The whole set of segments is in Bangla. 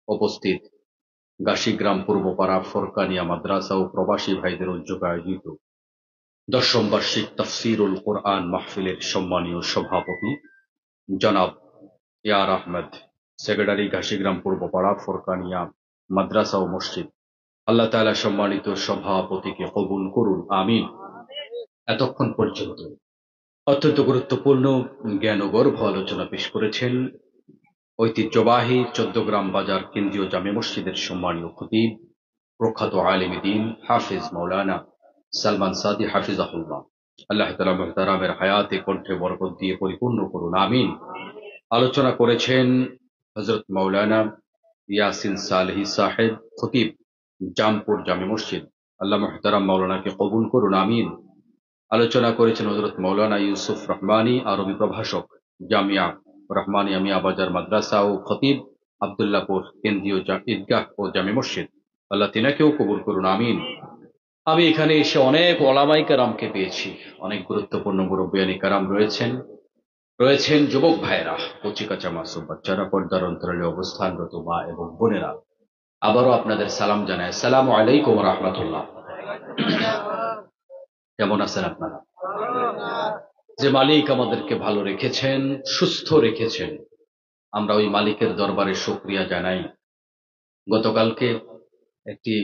উপস্থিত গাশিগ্রাম পূর্বপাড়া ফরকানিয়া মাদ্রাসা ও প্রবাসী ভাইদের উদ্যোগে আয়োজিত দশম বার্ষিক তাফসীরুল কোরআন মাহফিলের সম্মানীয় সভাপতি জনাব ইয়ার আহমেদ, সেক্রেটারি ঘাসিগ্রাম পূর্বপাড়া ফরকানিয়া মাদ্রাসা ও মসজিদ, আল্লাহ তাআলা সম্মানিত সভাপতিকে কবুল করুন, আমিন। এতক্ষণ পর্যন্ত অত্যন্ত গুরুত্বপূর্ণ জ্ঞানগর্ভ আলোচনা পেশ করেছেন ঐতিহ্যবাহী চৌদ্দগ্রাম বাজার কেন্দ্রীয় জামে মসজিদের সম্মানীয় খতিব, প্রখ্যাত আলেমে দ্বীন হাফিজ মাওলানা সালমান সাদি হাফিজাহুল্লাহ। আল্লাহ তাআলা মুহতারামের হায়াতে কণ্ঠে বরকত দিয়ে পরিপূর্ণ করুন, আমিন। আলোচনা করেছেন হযরত মাওলানা ইয়াসিন সালেহী সাহেব, খতিব, জামপুর জামে মসজিদ। আল্লাহ মুহতারাম মাওলানাকে কবুল করুন, আমিন। আলোচনা করেছেন হযরত মাওলানা ইউসুফ রহমানী, আরবি প্রভাষক, জামিয়া রহমানিয়া মিয়া বাজার মাদ্রাসা ও খতিব, আব্দুল্লাহপুর কেন্দ্রীয় ঈদগাহ ও জামে মসজিদ। আল্লাহ তিনাকেও কবুল করুন, আমিন। আমি এখানে এসে অনেক ওলামায়ে কেরামকে পেয়েছি, অনেক গুরুত্বপূর্ণ মুরব্বিয়ানে কেরাম রয়েছেন যুবক ভাইরা, কচিকাচা মাসুম বাচ্চারা, পর্দার অন্তরালে অবস্থানরত মা এবং বোনেরা। আবারও আপনাদের সালাম জানাই, আসসালামু আলাইকুম ওয়া রাহমাতুল্লাহ। কেমন আছেন আপনারা? যে মালিক আমাদেরকে ভালো রেখেছেন, সুস্থ রেখেছেন, আমরা ওই মালিকের দরবারে শুকরিয়া জানাই। গতকালকে একটি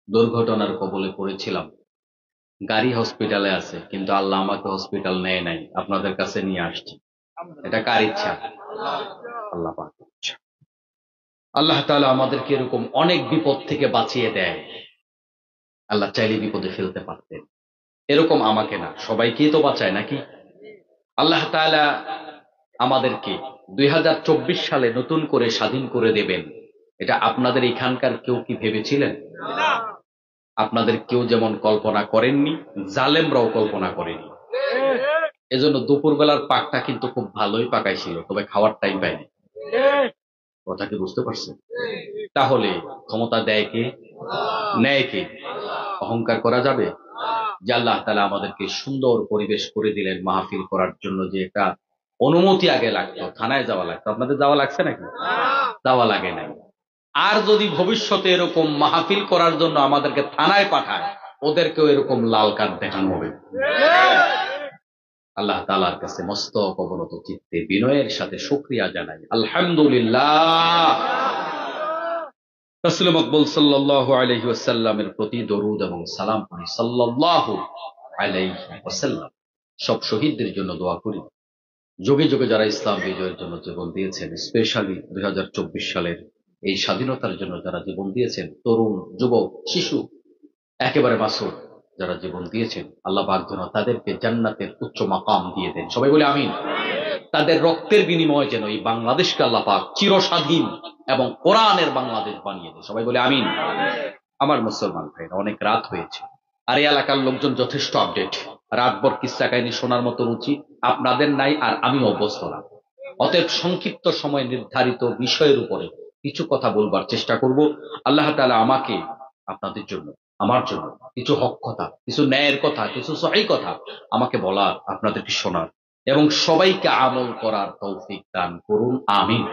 দুর্ঘটনার কবলে পড়েছিলাম। গাড়ি হসপিটালে আছে, কিন্তু আল্লাহ আমাকে হসপিটাল নেয় নাই, আপনাদের কাছে নিয়ে আসছি। এটা কার ইচ্ছা? আল্লাহ পাকের ইচ্ছা। আল্লাহ তাআলা আমাদেরকে এরকম অনেক বিপদ থেকে বাঁচিয়ে দেয়। আল্লাহ চাইলে বিপদে ফেলতে পারতেন, এরকম আমাকে না, সবাইকেই তো বাঁচায় নাকি? আল্লাহ তাআলা আমাদেরকে 2024 সালে নতুন করে স্বাধীন করে দেবেন, এটা আপনাদের এখানকার কেউ কি ভেবেছিলেন? আপনাদের কেউ যেমন কল্পনা করেননি, জালেমরাও কল্পনা করেনি। এজন্য দুপুরবেলার পাকটা কিন্তু খুব ভালোই পাকাইছিল, তবে খাওয়ার টাইম পায়নি। কথা কি বুঝতে পারছেন? তাহলে ক্ষমতা দেয় কে? নেয় কে? অহংকার করা যাবে? যে আল্লাহ তাআলা আমাদেরকে সুন্দর পরিবেশ করে দিলেন মাহফিল করার জন্য, যে একটা অনুমতি আগে লাগতো, থানায় যাওয়া লাগতো। আপনাদের যাওয়া লাগছে নাকি? যাওয়া লাগে নাই। আর যদি ভবিষ্যতে এরকম মাহফিল করার জন্য আমাদেরকে থানায় পাঠায়, ওদেরকেও এরকম লাল কার্ড দেখানো হবে। আল্লাহ তাআলার কাছে মস্তক অবনত চিত্তে বিনয়ের সাথে শুকরিয়া জানাই, আলহামদুলিল্লাহ। রাসূল মকবুল সাল্লাল্লাহু আলাইহি ওয়াসাল্লামের প্রতি দরুদ এবং সালাম পড়ি, সাল্লাল্লাহু আলাইহি ওয়াসাল্লাম। সব শহীদদের জন্য দোয়া করি, যুগে যুগে যারা ইসলাম বিজয়ের জন্য জীবন দিয়েছেন, স্পেশালি 2024 সালের এই স্বাধীনতার জন্য যারা জীবন দিয়েছেন, তরুণ, যুবক, শিশু, একেবারে মাসুম যারা জীবন দিয়েছেন, আল্লাহ পাক যেন তাদেরকে জান্নাতের উচ্চ মাকাম দিয়ে দেন। সবাই বলে আমিন। তাদের রক্তের বিনিময়ে যেন এই বাংলাদেশকে আল্লাহ পাক চিরস্বাধীন এবং কোরআনের বাংলাদেশ বানিয়ে দেন। সবাই বলে আমিন। আমার মুসলমান ভাইরা, অনেক রাত হয়েছে, আর এই এলাকার লোকজন যথেষ্ট আপডেট। রাতভর কিস্সা কাহিনী শোনার মতো রুচি আপনাদের নাই, আর আমি অভ্যস্ত না। অতএব সংক্ষিপ্ত সময় নির্ধারিত বিষয়ের উপরে কিছু কথা বলবার চেষ্টা করব। আল্লাহ তাআলা আমাকে, আপনাদের জন্য, আমার জন্য কিছু হক কথা, কিছু ন্যায়ের কথা, কিছু সহিহ কথা আমাকে বলার, আপনাদেরকে শোনার এবং সবাইকে আমল করার তৌফিক দান করুন, আমিন।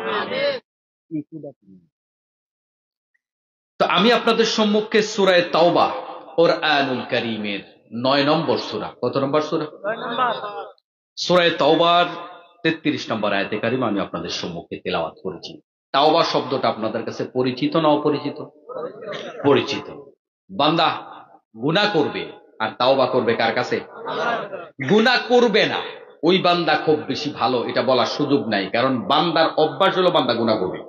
তো আমি আপনাদের সম্মুখে সূরা তাওবা, কুরআনুল কারীমের 9 নম্বর সূরা। কত নম্বর সূরা? 9 নম্বর। সূরা তাওবার 33 নম্বর আয়াতে কারিমা আমি আপনাদের সম্মুখে তেলাওয়াত করেছি। তাওবা শব্দটা আপনাদের কাছে পরিচিত না অপরিচিত? পরিচিত। বান্দা গুনাহ করবে আর তাওবা করবে কার কাছে? গুনাহ করবে না ওই বান্দা খুব বেশি ভালো, এটা বলার সুযোগ নাই, কারণ বান্দার অভ্যাস হলো বান্দা গুনাহ করবে।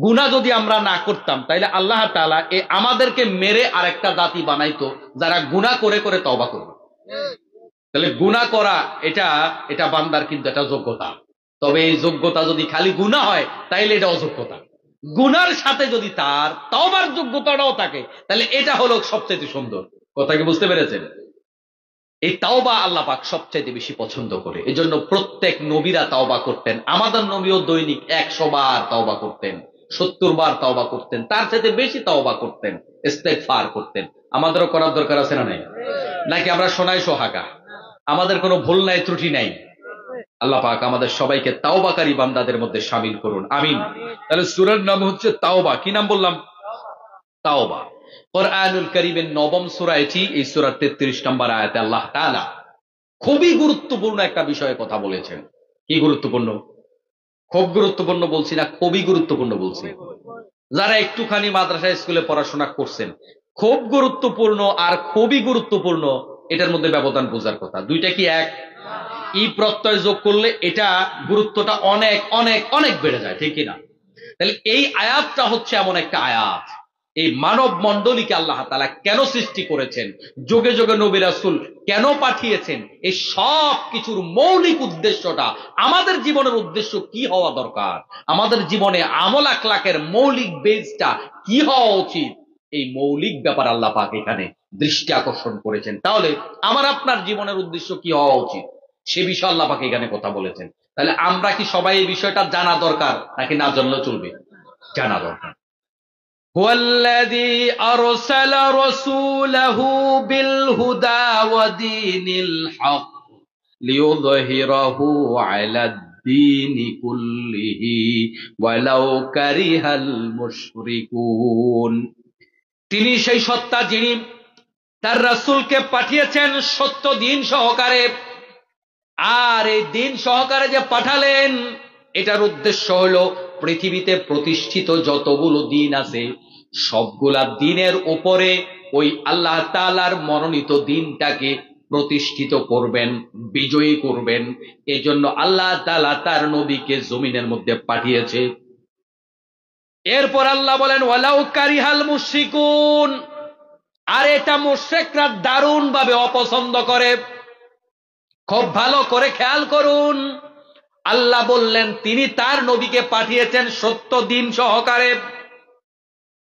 গুনাহ যদি আমরা না করতাম, তাইলে আল্লাহ তাআলা আমাদেরকে মেরে আরেকটা জাতি বানাইতো যারা গুনাহ করে করে তওবা করবে। তাহলে গুনাহ করা এটা বান্দার কিন্তু একটা যোগ্যতা। তবে এই যোগ্যতা যদি খালি গুনাহ হয়, তাইলে এটা অযোগ্যতা। গুনার সাথে যদি তার তওবার যোগ্যতাটাও থাকে, তাহলে এটা হলো সবচেয়ে সুন্দর। কথা কি বুঝতে পেরেছেন? এই তাওবা আল্লাহ পাক সবচেয়ে বেশি পছন্দ করে। এজন্য প্রত্যেক নবীরা তাওবা করতেন। আমাদের নবীও দৈনিক 100 বার তাওবা করতেন, 70 বার তাওবা করতেন, তার চাইতে বেশি তাওবা করতেন, ইস্তেগফার করতেন। আমাদেরও করার দরকার আছে না নাই? নাকি আমরা শোনাই সোহাগা? আমাদের কোনো ভুল নাই, ত্রুটি নাই? আল্লাহ পাক আমাদের সবাইকে তাওবাকারী বান্দাদের মধ্যে শামিল করুন, আমিন। তাহলে সূরার নাম হচ্ছে তাওবা। কি নাম বললাম? তাওবা। কোরআনুল কারীমের 9ম সূরা এটি। এই সূরার 33 নম্বর আয়াতে আল্লাহ তাআলা খুবই গুরুত্বপূর্ণ একটা বিষয়ে কথা বলেছেন। কি গুরুত্বপূর্ণ? খুব গুরুত্বপূর্ণ বলছি না, খুবই গুরুত্বপূর্ণ বলছি। যারা একটুখানি মাদ্রাসা স্কুলে পড়াশোনা করছেন, খুব গুরুত্বপূর্ণ আর খুবই গুরুত্বপূর্ণ এটার মধ্যে ব্যবধান বোঝার কথা। দুইটা কি এক? ই প্রত্যয় যোগ করলে এটা গুরুত্বটা অনেক অনেক অনেক বেড়ে যায়, ঠিক কিনা? তাহলে এই আয়াতটা হচ্ছে এমন একটা আয়াত, এই মানব মণ্ডলীকে আল্লাহ তাআলা কেন সৃষ্টি করেছেন, যুগে যুগে নবী রাসূল কেন পাঠিয়েছেন, এই সব কিছুর মৌলিক উদ্দেশ্যটা, আমাদের জীবনের উদ্দেশ্য কি হওয়া দরকার, আমাদের জীবনে আমল আখলাকের মৌলিক বেসটা কি হওয়া উচিত, এই মৌলিক ব্যাপার আল্লাহ পাক এখানে দৃষ্টি আকর্ষণ করেছেন। তাহলে আমার আপনার জীবনের উদ্দেশ্য কি হওয়া উচিত সে বিষয়ে আল্লাহ পাক এখানে কথা বলেছেন। তাহলে আমরা কি সবাই এই বিষয়টা জানা দরকার নাকি না জানলেও চলবে? জানা দরকার। هو الذي أرسل رسوله بالهدى ودين الحق ليظهره على الدين كله ولو كره المشركون। তিনি সেই সত্তা যিনি তার রাসূলকে পাঠিয়েছেন সত্য দিন সহকারে। আর এই দিন সহকারে যে পাঠালেন এটার উদ্দেশ্য হলো পৃথিবীতে প্রতিষ্ঠিত যতগুলো দিন আছে সবগুলা দিনের উপরে ওই আল্লাহ তাআলার মনোনীত দিনটাকে প্রতিষ্ঠিত করবেন, বিজয়ী করবেন। এজন্য আল্লাহ তাআলা তার নবীকে জমিনের মধ্যে পাঠিয়েছে। এরপর আল্লাহ বলেন ওয়ালাউ কারিহাল মুশরিকুন, আর এটা মুশরিকরা দারুণ ভাবে অপছন্দ করে। খুব ভালো করে খেয়াল করুন, আল্লাহ বললেন তিনি তার নবীকে পাঠিয়েছেন সত্য দিন সহকারে।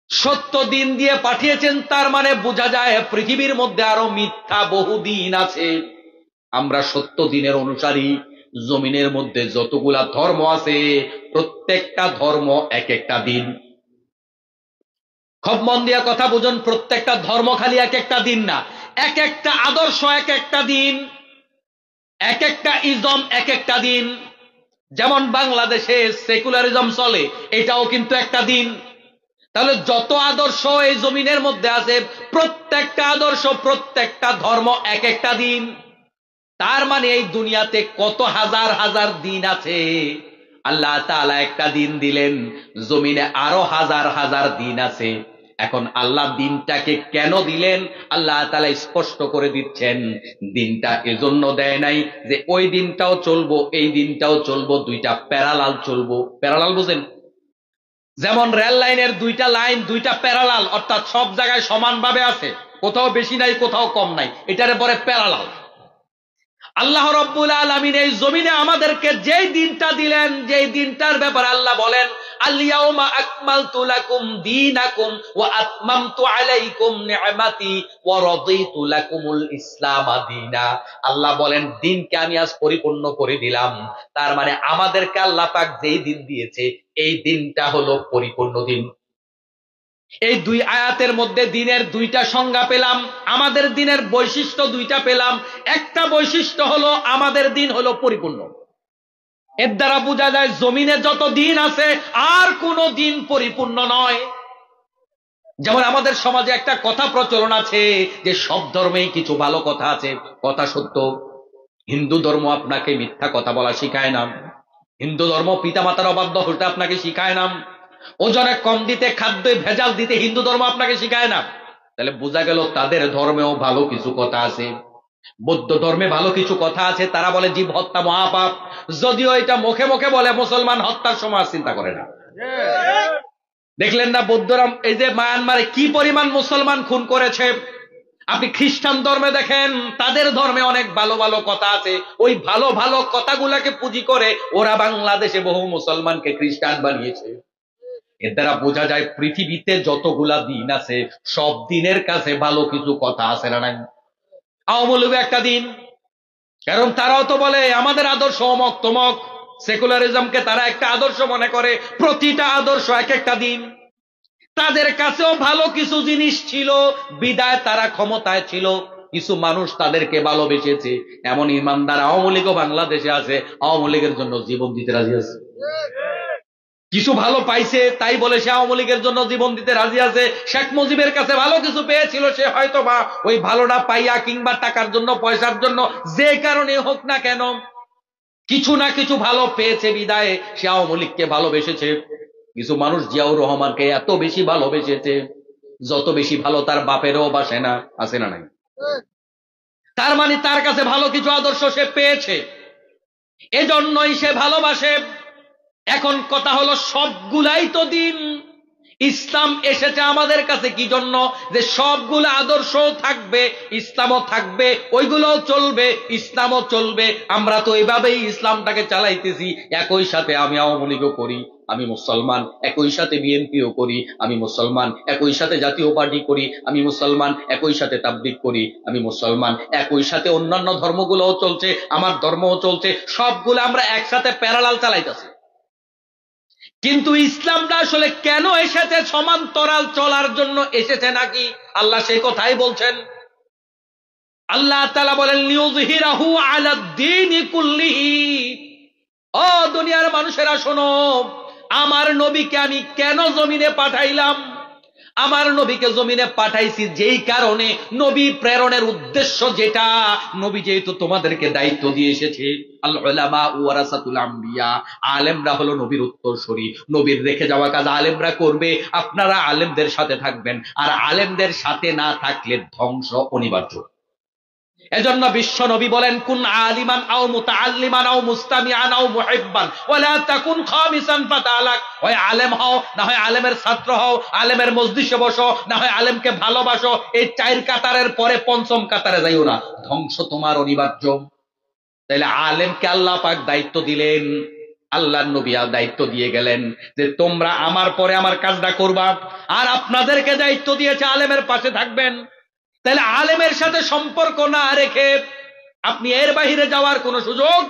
সত্য দিন দিয়ে পাঠিয়েছেন, তার মানে বোঝা যায় পৃথিবীর মধ্যে আরো মিথ্যা বহু দিন আছে। আমরা সত্য দিনের অনুসারী। জমিনের মধ্যে যতগুলা ধর্ম আছে প্রত্যেকটা ধর্ম এক একটা দিন। খুব মন দিয়া কথা বুঝুন, প্রত্যেকটা ধর্ম খালি এক একটা দিন না, এক একটা আদর্শ এক একটা দিন, এক একটা ইজম এক একটা দিন। যেমন বাংলাদেশে সেকুলারিজম চলে, এটাও কিন্তু একটা দিন। তাহলে যত আদর্শ এই জমিনের মধ্যে আছে প্রত্যেকটা আদর্শ প্রত্যেকটা ধর্ম এক একটা দিন। তার মানে এই দুনিয়াতে কত হাজার হাজার দিন আছে। আল্লাহ তাআলা একটা দিন দিলেন, জমিনে আরো হাজার হাজার দিন আছে। এখন আল্লাহ দিনটাকে কেন দিলেন আল্লাহ তাআলা স্পষ্ট করে দিচ্ছেন। দিনটা এজন্য দেয় নাই যে ওই দিনটাও চলবো এই দিনটাও চলবো, দুইটা প্যারালাল চলবো। প্যারালাল বুঝেন? যেমন রেল লাইনের দুইটা লাইন দুইটা প্যারালাল, অর্থাৎ সব জায়গায় সমানভাবে আছে, কোথাও বেশি নাই কোথাও কম নাই, এটারে পরে প্যারালাল। আল্লাহ রাব্বুল আলামিন এই জমিনে আমাদেরকে যেই দিনটা দিলেন, যেই দিনটার ব্যাপারে আল্লাহ বলেন আল-ইয়াউমা আকমালতু লাকুম দীনাকুম ওয়া আতমামতু আলাইকুম নি'মাতি ওয়া রাদিতু লাকুমুল ইসলাম দীনা। আল্লাহ বলেন দিনকে আমি আজ পরিপূর্ণ করে দিলাম। তার মানে আমাদেরকে আল্লাহ পাক যেই দিন দিয়েছে এই দিনটা হলো পরিপূর্ণ দিন। এই দুই আয়াতের মধ্যে দিনের দুইটা সংজ্ঞা পেলাম, আমাদের দিনের বৈশিষ্ট্য দুইটা পেলাম। একটা বৈশিষ্ট্য হলো আমাদের দিন হলো পরিপূর্ণ। এর দ্বারা বোঝা যায় জমিনে যত দিন আছে আর কোনো দিন পরিপূর্ণ নয়। যেমন আমাদের সমাজে একটা কথা প্রচলন আছে যে সব ধর্মেই কিছু ভালো কথা আছে, কথা সত্য। হিন্দু ধর্ম আপনাকে মিথ্যা কথা বলা শিখায় না, হিন্দু ধর্ম পিতামাতার অবাধ্য হতে আপনাকে শিখায় না, ওজনে কম দিতে খাদ্যে ভেজাল দিতে হিন্দু ধর্ম আপনাকে শিখায় না। তাহলে বোঝা গেল তাদের ধর্মেও ভালো কিছু কথা আছে। বৌদ্ধ ধর্মে ভালো কিছু কথা আছে, তারা বলে জীব হত্যা মহাপাপ, যদিও এটা মুখে মুখে বলে, মুসলমান হত্যার সময় চিন্তা করে না। দেখলেন না বৌদ্ধরা এই যে মায়ানমারে কি পরিমাণ মুসলমান খুন করেছে। আপনি খ্রিস্টান ধর্মে দেখেন, তাদের ধর্মে অনেক ভালো ভালো কথা আছে, ওই ভালো ভালো কথাগুলাকে পুঁজি করে ওরা বাংলাদেশে বহু মুসলমানকে খ্রিস্টান বানিয়েছে। এর দ্বারা বোঝা যায় পৃথিবীতে যতগুলা দিন আছে সব দিনের কাছে ভালো কিছু কথা আছে না নাই? আওয়ামী লীগ একটা দিন, কারণ তারাও তো বলে আমাদের আদর্শ অমক তমক। সেকুলারিজমকে তারা একটা আদর্শ মনে করে, প্রতিটা আদর্শ এক একটা দিন। তাদের কাছেও ভালো কিছু জিনিস ছিল, বিদায় তারা ক্ষমতায় ছিল। কিছু মানুষ তাদেরকে ভালোবেসেছে। এমন ইমানদার আওয়ামী লীগও বাংলাদেশে আছে, আওয়ামী লীগের জন্য জীবন দিতে রাজি আছে। কিছু ভালো পাইছে তাই বলে সে আওয়ামী লীগের জন্য জীবন দিতে রাজি আছে। শেখ মুজিবের কাছে ভালো কিছু পেয়েছিল, সে হয়তো বা ওই ভালোটা পাইয়া কিংবা টাকার জন্য পয়সার জন্য যে কারণে হোক না কেন কিছু না কিছু ভালো পেয়েছে বিদায় সে আওয়ামী লীগকে ভালোবেসেছে। কিছু মানুষ জিয়াউর রহমানকে এত বেশি ভালোবেসেছে যত বেশি ভালো তার বাপেরও বাসে না, আছে না নাই? তার মানে তার কাছে ভালো কিছু আদর্শ সে পেয়েছে, এজন্যই সে ভালোবাসে। এখন কথা হলো সবগুলাই তো দিন। ইসলাম এসেছে আমাদের কাছে কি জন্য? যে সবগুলো আদর্শ থাকবে, ইসলামও থাকবে, ওইগুলোও চলবে, ইসলামও চলবে। আমরা তো এইভাবেই ইসলামটাকে চালাইতেছি। একই সাথে আমি আওয়ামী লীগও করি, আমি মুসলমান, একই সাথে বিএনপিও করি, আমি মুসলমান, একই সাথে জাতীয় পার্টি করি, আমি মুসলমান, একই সাথে তাবলীগ করি, আমি মুসলমান, একই সাথে অন্যান্য ধর্মগুলোও চলছে, আমার ধর্মও চলছে। সবগুলো আমরা একসাথে প্যারালাল চালাইতেছি। কিন্তু ইসলামটা আসলে কেন এসেছে? সমান্তরাল চলার জন্য এসেছে নাকি? আল্লাহ সেই কথাই বলছেন। আল্লাহ তাআলা বলেন লিইয়ুযহিরাহু আলাদ-দীনি কুল্লিহি। ও দুনিয়ার মানুষেরা শোনো, আমার নবীকে আমি কেন জমিনে পাঠাইলাম? আমার নবীকে জমিনে পাঠাইছি যেই কারণে, নবী প্রেরণের উদ্দেশ্য যেটা, নবী যেহেতু তোমাদেরকে দায়িত্ব দিয়ে এসেছে, আল উলামা ওয়ারাসাতুল আম্বিয়া, আলেমরা হলো নবীর উত্তরসূরি, নবীর রেখে যাওয়া কাজ আলেমরা করবে, আপনারা আলেমদের সাথে থাকবেন, আর আলেমদের সাথে না থাকলে ধ্বংস অনিবার্য। এজন্য বিশ্ব নবী বলেন কুন আলিমান আও মুতাআল্লিমান আও মুস্তামিআন আও মুহিব্বান ওয়ালা তাকুন খামিসান ফাতালাক। হয় আলেম হও, না হয় আলেমের ছাত্র হও, আলেমের মজলিসে বসো, না হয় আলেমকে ভালোবাসো। এই 4 কাতারের পরে 5ম কাতারে যাইও না, ধ্বংস তোমার অনিবার্য। তাইলে আলেমকে আল্লাহ পাক দায়িত্ব দিলেন, আল্লাহর নবী দায়িত্ব দিয়ে গেলেন যে তোমরা আমার পরে আমার কাজটা করবা, আর আপনাদেরকে দায়িত্ব দিয়েছে আলেমের পাশে থাকবেন। তাহলে আলেমের সাথে সম্পর্ক না রেখে আপনি এর বাহিরে যাওয়ার কোন সুযোগ।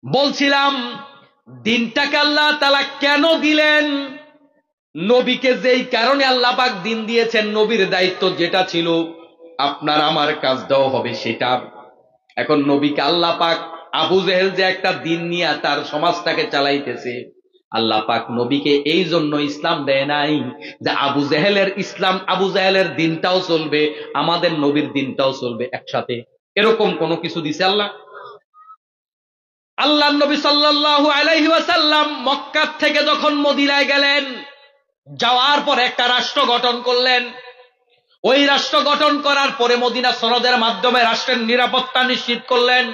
বলছিলাম দিনটাকে আল্লাহ তাআলা কেন দিলেন? নবীকে যেই কারণে আল্লাহ পাক দিন দিয়েছেন, নবীর দায়িত্ব যেটা ছিল আপনার আমার কাজটাও হবে সেটা। এখন নবীকে আল্লাহ পাক, আবু জেহেল যে একটা দিন নিয়ে তার সমাজটাকে চালাইতেছে, আল্লাহ পাক নবীকে এই জন্য ইসলাম দেয় নাই যে আবু জেহেলের ইসলাম, আবু জেহেলের দিনটাও চলবে, আমাদের নবীর দিনটাও চলবে একসাথে। এরকম কোনো কিছু দিছে আল্লাহ? আল্লাহর নবী সাল্লাল্লাহু আলাইহি ওয়াসাল্লাম মক্কা থেকে যখন মদিনায় গেলেন, যাওয়ার পর একটা রাষ্ট্র গঠন করলেন। ওই রাষ্ট্র গঠন করার পরে মদিনা সনদের মাধ্যমে রাষ্ট্রের নিরাপত্তা নিশ্চিত করলেন।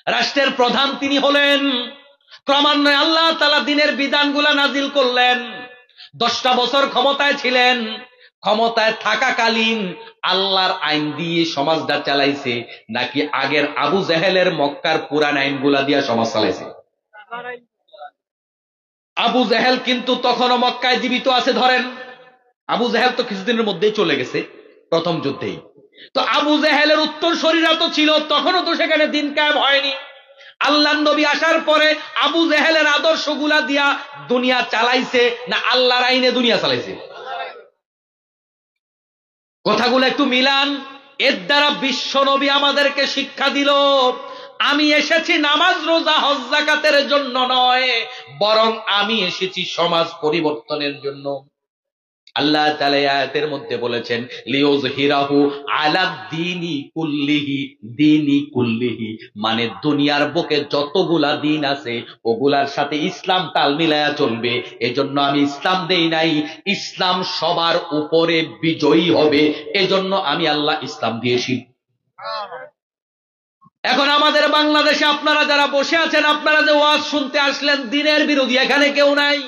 রাষ্ট্রের প্রধান তিনি হলেন। ক্রমান্বয়ে আল্লাহ তাআলা দ্বীনের বিধানগুলা নাজিল করলেন। 10টা বছর ক্ষমতায় ছিলেন। ক্ষমতায় থাকাকালীন আল্লাহর আইন দিয়ে সমাজটা চালাইছে, নাকি আগের আবু জেহেলের মক্কার পুরান আইনগুলা দিয়ে সমাজ চালাইছে? আবু জেহেল কিন্তু তখনও মক্কায় জীবিত আছে। ধরেন আবু জেহেল তো কিছুদিনের মধ্যেই চলে গেছে প্রথম যুদ্ধেই। তো আবু জেহেলের উত্তরসূরিরা তো ছিল, তখনও তো সেখানে দিন কায়েম হয়নি। আল্লাহর নবী আসার পরে আবু জেহেলের আদর্শগুলা দিয়া দুনিয়া চালাইছে, না আল্লাহর আইনে দুনিয়া চালাইছে? কথাগুলো একটু মিলান। এর দ্বারা বিশ্ব নবী আমাদেরকে শিক্ষা দিল, আমি এসেছি নামাজ রোজা হজ যাকাতের জন্য নয়, বরং আমি এসেছি সমাজ পরিবর্তনের জন্য। আল্লাহ তাআলা আয়াতের মধ্যে বলেছেন লিইয়ুযহিরাহু আলাদ-দীনি কুল্লিহি, দীনি কুল্লিহি মানে দুনিয়ার বুকে যতগুলা দিন আছে ওগুলার সাথে ইসলাম তাল মিলায়া চলবে। এজন্য আমি ইসলাম দেই নাই, ইসলাম সবার উপরে বিজয়ী হবে, এজন্য আমি আল্লাহ ইসলাম দিয়েছি। এখন আমাদের বাংলাদেশে আপনারা যারা বসে আছেন, আপনারা যে ওয়াজ শুনতে আসলেন, দ্বীনের বিরোধী এখানে কেউ নাই।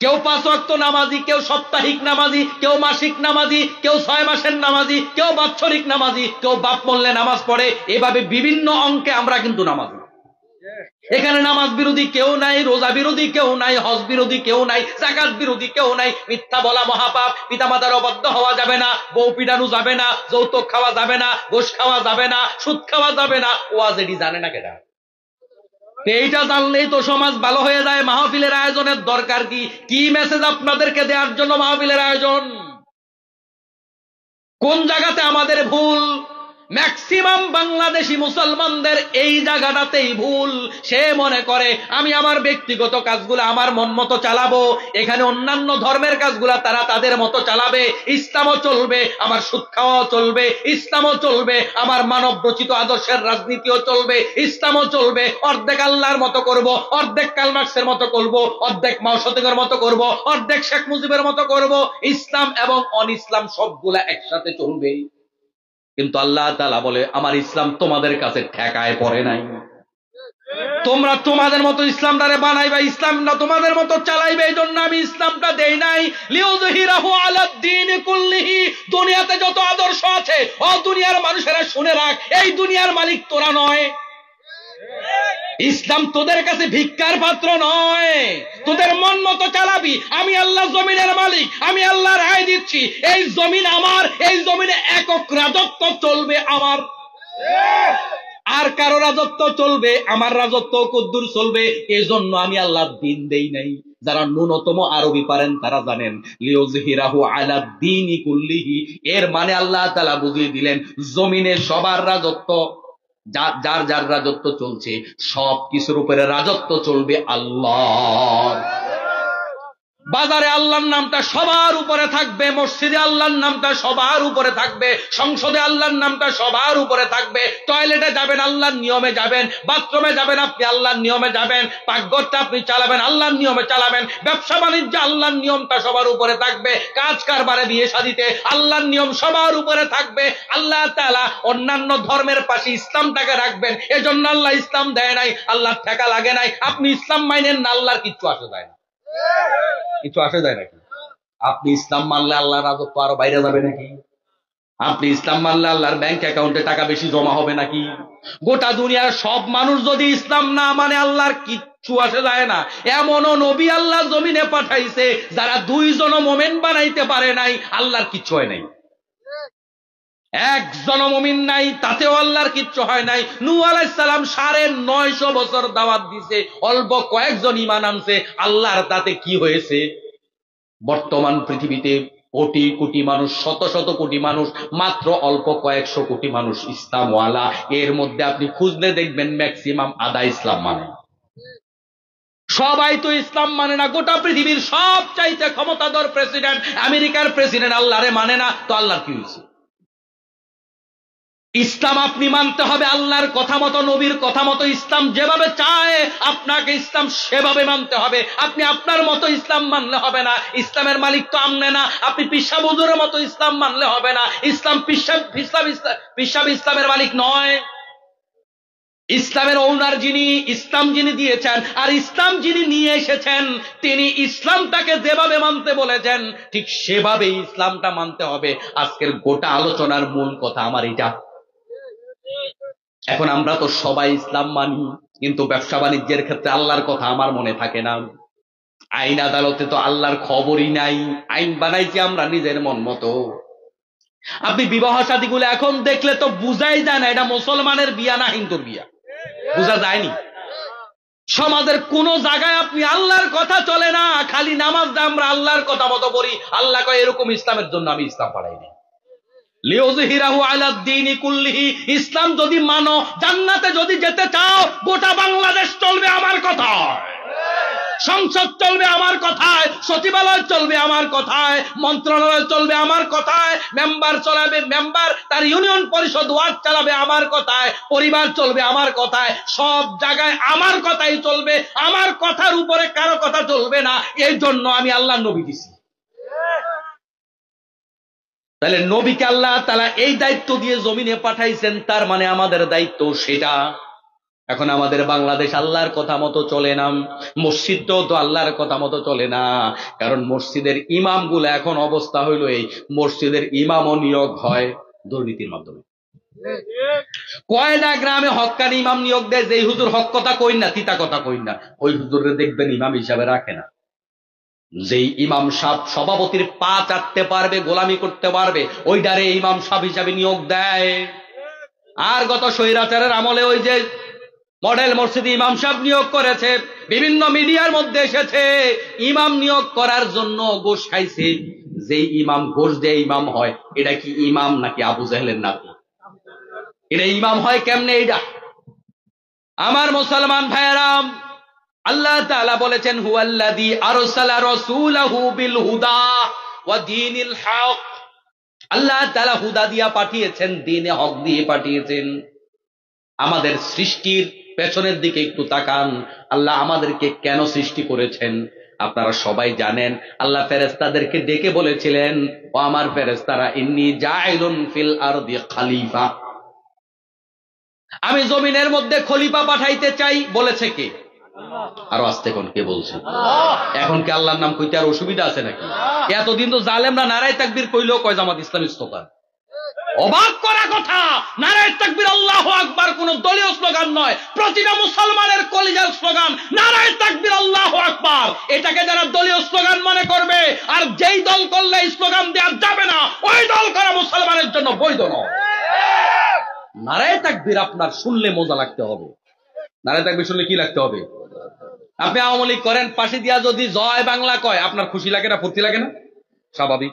কেউ 5 ওয়াক্ত নামাজি, কেউ সাপ্তাহিক নামাজি, কেউ মাসিক নামাজি, কেউ 6 মাসের নামাজি, কেউ বাৎসরিক নামাজি, কেউ বাপ মরলে নামাজ পড়ে, এভাবে বিভিন্ন অঙ্কে আমরা কিন্তু নামাজি। এখানে নামাজ বিরোধী কেউ নাই, রোজা বিরোধী কেউ নাই, হজ বিরোধী কেউ নাই, যাকাত বিরোধী কেউ নাই। মিথ্যা বলা মহাপাপ, পিতামাতার অবাধ্য হওয়া যাবে না, বউ পিটানো যাবে না, যৌতুক খাওয়া যাবে না, ঘুষ খাওয়া যাবে না, সুদ খাওয়া যাবে না। ওয়াজ এটি জানে না কেডা? এইটা জানলেই তো সমাজ ভালো হয়ে যায়। মাহফিলের আয়োজনের দরকার কি? কি মেসেজ আপনাদেরকে দেওয়ার জন্য মাহফিলের আয়োজন? কোন জায়গাতে আমাদের ভুল? ম্যাক্সিমাম বাংলাদেশি মুসলমানদের এই জায়গাটাতেই ভুল। সে মনে করে আমি আমার ব্যক্তিগত কাজগুলো আমার মন মতো চালাবো, এখানে অন্যান্য ধর্মের কাজগুলা তারা তাদের মতো চালাবে, ইসলামও চলবে, আমার সুদ খাওয়াও চলবে, ইসলামও চলবে, আমার মানব রচিত আদর্শের রাজনীতিও চলবে, ইসলামও চলবে। অর্ধেক আল্লাহর মতো করব, অর্ধেক কার্ল মার্কসের মতো করব, অর্ধেক মাও সেতুংয়ের মতো করব, অর্ধেক শেখ মুজিবের মতো করব। ইসলাম এবং অন ইসলাম সবগুলা একসাথে চলবে। কিন্তু আল্লাহ তাআলা বলে আমার ইসলাম তোমাদের কাছে ঠেকায় পড়ে নাই। তোমরা তোমাদের মতো ইসলামটারে বানাইবা, ইসলামটা তোমাদের মতো চালাইবে, এই জন্য আমি ইসলামটা দেই নাই। লিউযহিরাহু আলাদ দীন কুল্লিহি, দুনিয়াতে যত আদর্শ আছে ও দুনিয়ার মানুষেরা শুনে রাখ, এই দুনিয়ার মালিক তোরা নয়। ইসলাম তোদের কাছে ভিক্ষার পাত্র নয়, তোদের মন মতো চালাবি। আমি আল্লাহ জমিনের মালিক, আমি আল্লাহ রায় দিচ্ছি, এই জমিন আমার, এই জমিনে একক রাজত্ব চলবে আমার, আর কারো রাজত্ব চলবে, আমার রাজত্ব কদ্দুর চলবে। এই জন্য আমি আল্লাহ দিন দেই নাই। যারা ন্যূনতম আরবি পারেন তারা জানেন লিউযহিরাহু আলা দীনি কুল্লিহি, এর মানে আল্লাহ তাআলা বুঝিয়ে দিলেন জমিনে সবার রাজত্ব, যার যার রাজত্ব চলছে, সব কিছুর উপরে রাজত্ব চলবে আল্লাহর। বাজারে আল্লাহর নামটা সবার উপরে থাকবে, মসজিদে আল্লাহর নামটা সবার উপরে থাকবে, সংসদে আল্লাহর নামটা সবার উপরে থাকবে। টয়লেটে যাবেন আল্লাহর নিয়মে যাবেন, বাথরুমে যাবেন আপনি আল্লাহর নিয়মে যাবেন, পাকঘরটা আপনি চালাবেন আল্লাহর নিয়মে চালাবেন, ব্যবসা বাণিজ্য আল্লাহর নিয়মটা সবার উপরে থাকবে, কাজ কারবারে বিয়ে শাদীতে আল্লাহর নিয়ম সবার উপরে থাকবে। আল্লাহ তাআলা অন্যান্য ধর্মের পাশে ইসলামটাকে রাখবেন, এজন্য আল্লাহ ইসলাম দেয় নাই, আল্লাহর ঠেকা লাগে নাই। আপনি ইসলাম মানেন না, আল্লাহর কিচ্ছু আসে যায় না, কিছু আসে যায় নাকি? আপনি ইসলাম মানলে আল্লাহর রাজত্ব আরো বাইরে যাবে নাকি? আপনি ইসলাম মানলে আল্লাহর ব্যাংক অ্যাকাউন্টে টাকা বেশি জমা হবে নাকি? গোটা দুনিয়ার সব মানুষ যদি ইসলাম না মানে আল্লাহর কিচ্ছু আসে যায় না। এমনও নবী আল্লাহ জমিনে পাঠাইছে যারা দুইজনও মোমেন বানাইতে পারে নাই, আল্লাহর কিচ্ছু হয় নাই। একজন মুমিন নাই, তাতেও আল্লাহর কিচ্ছু হয় নাই। নূহ আলাইহিস সালাম 950 বছর দাওয়াত দিছে, অল্প কয়েকজন ঈমান আনছে, আল্লাহর তাতে কি হয়েছে? বর্তমান পৃথিবীতে কোটি কোটি মানুষ, শত শত কোটি মানুষ, মাত্র অল্প কয়েকশো কোটি মানুষ ইসলামওয়ালা। এর মধ্যে আপনি খুঁজলে দেখবেন ম্যাক্সিমাম আধা ইসলাম মানে, সবাই তো ইসলাম মানে না। গোটা পৃথিবীর সব চাইতে ক্ষমতাধর প্রেসিডেন্ট, আমেরিকার প্রেসিডেন্ট আল্লাহরে মানে না, তো আল্লাহর কি হয়েছে? ইসলাম আপনি মানতে হবে আল্লাহর কথা মতো, নবীর কথা মতো। ইসলাম যেভাবে চায় আপনাকে ইসলাম সেভাবে মানতে হবে। আপনি আপনার মতো ইসলাম মানলে হবে না, ইসলামের মালিক তো আমনে না। আপনি পিসা হুজুরের মতো ইসলাম মানলে হবে না, ইসলাম পিসা ইসলামের মালিক নয়। ইসলামের ওনার যিনি, ইসলাম যিনি দিয়েছেন আর ইসলাম যিনি নিয়ে এসেছেন, তিনি ইসলামটাকে যেভাবে মানতে বলেছেন ঠিক সেভাবেই ইসলামটা মানতে হবে। আজকের গোটা আলোচনার মূল কথা আমার এটা। এখন আমরা তো সবাই ইসলাম মানি, কিন্তু ব্যবসা বাণিজ্যের ক্ষেত্রে আল্লাহর কথা আমার মনে থাকে না। আইন আদালতে তো আল্লাহর খবরই নাই, আইন বানাইছি আমরা নিজের মন মতো। আপনি বিবাহ শাদীগুলো এখন দেখলে তো বুঝাই যায় না এটা মুসলমানের বিয়া না হিন্দুর বিয়া, বুঝা যায়নি। সমাজের কোন জায়গায় আপনি আল্লাহর কথা চলে না, খালি নামাজ আমরা আল্লাহর কথা মতো পড়ি। আল্লাহ কয় এরকম ইসলামের জন্য আমি ইসলাম পাঠাইনি। লিউযহিরাহু আলা দীনি কুল্লিহি, ইসলাম যদি মানো, জান্নাতে যদি যেতে চাও, গোটা বাংলাদেশ চলবে আমার কথায়, সংসদ চলবে আমার কথায়, সচিবালয় চলবে আমার কথায়, মন্ত্রণালয় চলবে আমার কথায়, মেম্বার চলাবে, মেম্বার তার ইউনিয়ন পরিষদ ওয়ার্ড চালাবে আমার কথায়, পরিবার চলবে আমার কথায়, সব জায়গায় আমার কথাই চলবে। আমার কথার উপরে কারো কথা চলবে না। এই জন্য আমি আল্লাহ নবী দিছি। তাহলে নবীকে আল্লাহ তাআলা এই দায়িত্ব দিয়ে জমিনে পাঠাইছেন, তার মানে আমাদের দায়িত্ব সেটা। এখন আমাদের বাংলাদেশ আল্লাহর কথা মতো চলে না, মসজিদটাও তো আল্লাহর কথা মতো চলে না। কারণ মসজিদের ইমামগুলো এখন অবস্থা হইল এই, মসজিদের ইমামও নিয়োগ হয় দুর্নীতির মাধ্যমে। কয়টা গ্রামে হক্কানি ইমাম নিয়োগ দেয়, যে হুজুর হক কথা কই না, তিতা কথা কই না, ওই হুজুরে দেখবেন ইমাম হিসাবে রাখে না। যেই ইমাম সাহেব সভাপতির পা চাটতে পারবে, গোলামি করতে পারবে, ওইটারে ইমাম সাহেব হিসাবে নিয়োগ দেয়। আর গত স্বৈরাচারের আমলে ওই যে মডেল মসজিদে ইমাম সাহেব নিয়োগ করেছে, বিভিন্ন মিডিয়ার মধ্যে এসেছে, ইমাম নিয়োগ করার জন্য ঘুষ খাইছে। যেই ইমাম ঘোষ দিয়ে ইমাম হয়, এটা কি ইমাম নাকি আবু জাহেলের নাতি? এটা ইমাম হয় কেমনে? এটা আমার মুসলমান ভাইয়েরাম, আল্লাহ তাআলা বলেছেন হুয়াল্লাযী আরসালা রাসূলাহু বিল হুদা ওয়া দীনিল হক। আল্লাহ তাআলা হুদা দিয়া পাঠিয়েছেন, দ্বীনে হক দিয়ে পাঠিয়েছেন। আমাদের সৃষ্টির পেছনের দিকে একটু তাকান, আল্লাহ আমাদেরকে কেন সৃষ্টি করেছেন আপনারা সবাই জানেন। আল্লাহ ফেরেশতাদেরকে ডেকে বলেছিলেন, ও আমার ফেরেশতারা, ইন্নী জাইলুন ফিল আরদি খলিফা, আমি জমিনের মধ্যে খলিফা পাঠাইতে চাই। বলেছে কে? আরো আস্তে কোন কে বলছে? এখন কি আল্লাহর নাম কইতে আর অসুবিধা আছে নাকি? এতদিন তো জালেমরা নারায়ে তাকবীর কইলেও কয় জামাত ইসলামী স্লোগান। অবাক করা কথা, নারায়ে তাকবীর আল্লাহু আকবার কোন দলীয় স্লোগান নয়, প্রতিটা মুসলমানের কলিজার স্লোগান নারায়ে তাকবীর আল্লাহু আকবার। এটাকে যারা দলীয় স্লোগান মনে করবে, আর যেই দল করলে এই স্লোগান দেওয়া যাবে না, ওই দল করা মুসলমানের জন্য বৈধ নয়। নারায়ে তাকবীর আপনার শুনলে মজা লাগতে হবে। নারায়ে তাকবীর শুনলে কি লাগতে হবে? আপনি আওয়ামী লীগ করেন, পাশে দিয়া যদি জয় বাংলা কয়, আপনার খুশি লাগে না? ফুর্তি লাগে না? স্বাভাবিক।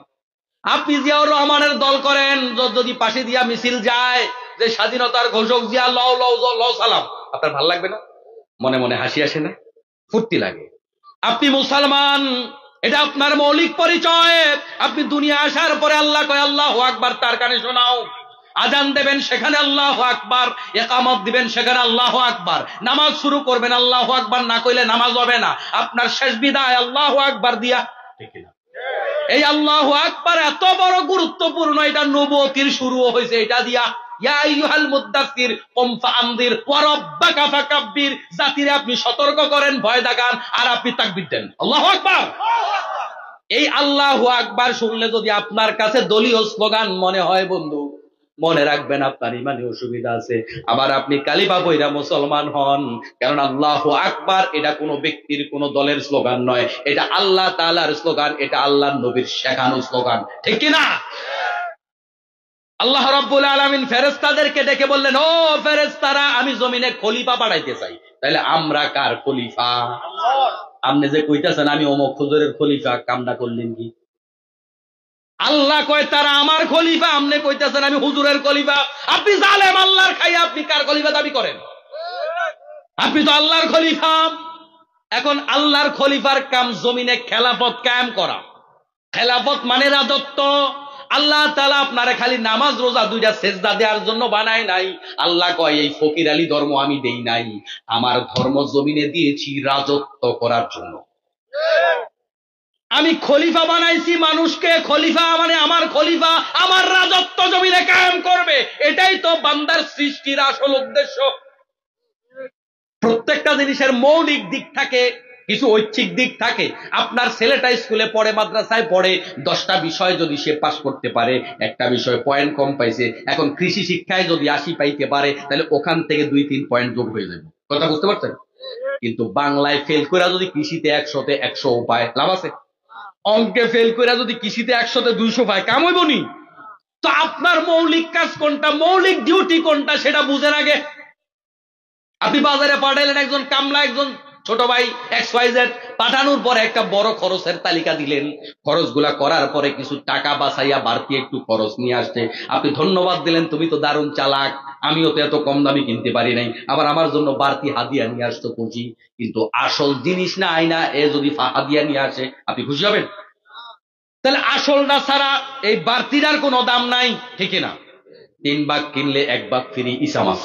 আপনি জিয়াউর রহমানের দল করেন, যদি পাশে দিয়া মিছিল যায় যে স্বাধীনতার ঘোষক জিয়া লও লও লও সালাম, আপনার ভাল লাগবে না? মনে মনে হাসি আসে না? ফুর্তি লাগে। আপনি মুসলমান, এটা আপনার মৌলিক পরিচয়। আপনি দুনিয়া আসার পরে আল্লাহ কয় আল্লাহু আকবার, তার কানে শোনাও। আজান দেবেন সেখানে আল্লাহু আকবার, ইকামত দিবেন সেখানে আল্লাহু আকবার, নামাজ শুরু করবেন আল্লাহু আকবার না কইলে নামাজ হবে না। আপনার শেষ বিদায় আল্লাহু আকবার দিয়া, ঠিক না? এই আল্লাহু আকবার এত বড় গুরুত্বপূর্ণ, এটা নবুয়তির শুরু হয়েছে এটা দিয়া। ইয়া আইয়ুহাল মুদ্দাসসির কুম ফাআনদির ওয়া রাব্বাকা ফাকাব্বির, জাতিরে আপনি সতর্ক করেন, ভয় দেখান, আর আপনি তাকবীর দেন। আল্লাহু আকবার। এই আল্লাহু আকবার শুনলে যদি আপনার কাছে দলীয় স্লোগান মনে হয়, বন্ধু মনে রাখবেন আপনার ইমানে অসুবিধা আছে। আবার আপনি কালিমা পয়রা মুসলমান হন, কারণ আল্লাহু আকবার এটা কোনো ব্যক্তির কোনো দলের স্লোগান নয়, এটা আল্লাহ তাআলার স্লোগান, এটা আল্লাহর নবীর শেখানো স্লোগান, ঠিক কি না? আল্লাহ রাব্বুল আলামিন ফেরেশতাদেরকে ডেকে বললেন, ও ফেরেশতারা, আমি জমিনে খলিফা পাঠাইতে চাই। তাহলে আমরা কার খলিফা? আপনি যে কইতাছেন আমি অমুক হুজুরের খলিফা, কামনা করলেন কি? আল্লাহ কয় তারা আমার খলিফা, আপনি কইতাছেন আমি হুজুরের খলিফা। আপনি জালেম, আল্লাহর খাই আপনি কার খলিফা দাবি করেন? আপনি তো আল্লাহর খলিফা। এখন আল্লাহর খলিফার কাম জমিনে খেলাফত কায়েম করা। খেলাফত মানে রাজত্ব। আল্লাহ তাআলা আপনারে খালি নামাজ রোজা দুইটা সেজদা দেওয়ার জন্য বানায় নাই। আল্লাহ কয় এই ফকির আলী ধর্ম আমি দেই নাই, আমার ধর্ম জমিনে দিয়েছি রাজত্ব করার জন্য। আমি খলিফা বানাইছি মানুষকে, খলিফা মানে আমার খলিফা আমার রাজত্ব জমিনে কায়েম করবে। এটাই তো বান্দার সৃষ্টির আসল উদ্দেশ্য। প্রত্যেকটা জিনিসের মৌলিক দিক থাকে, কিছু ঐচ্ছিক দিক থাকে। আপনার ছেলেটা স্কুলে পড়ে, মাদ্রাসায় পড়ে, 10টা বিষয় যদি সে পাস করতে পারে, একটা বিষয় পয়েন্ট কম পাইছে, এখন কৃষি শিক্ষায় যদি 80 পাইতে পারে, তাহলে ওখান থেকে 2-3 পয়েন্ট যোগ হয়ে যাবে। কথা বুঝতে পারছেন? কিন্তু বাংলায় ফেল করে যদি কৃষিতে 100-তে 100 পায়, লাভ আছে? অঙ্কে ফেল করে যদি কৃষিতে 100-তে 200 পায়, কাম হইব নি? তো আপনার মৌলিক কাজ কোনটা, মৌলিক ডিউটি কোনটা, সেটা বুঝেন আগে। আপনি বাজারে পাঠাইলেন একজন কামলা, একজন ছোট ভাই XYZ, পাঠানোর পরে একটা বড় খরচের তালিকা দিলেন, খরচগুলা করার পরে কিছু টাকা বাঁচাইয়া বাড়তি একটু খরচ নিয়ে আসছে। আপনি ধন্যবাদ দিলেন, তুমি তো দারুণ চালাক, আমিও তো এত কম দামি কিনতে পারি নাই, আবার আমার জন্য বাড়তি হাদিয়া নিয়ে আসতো খুশি। কিন্তু আসল জিনিস না আইনা এ যদি হাদিয়া নিয়ে আসে, আপনি খুশি হবেন? তাহলে আসলটা ছাড়া এই বাড়তিটার কোনো দাম নাই, ঠিক না? 3 ভাগ কিনলে 1 ভাগ ফ্রি, ইসা মাছ,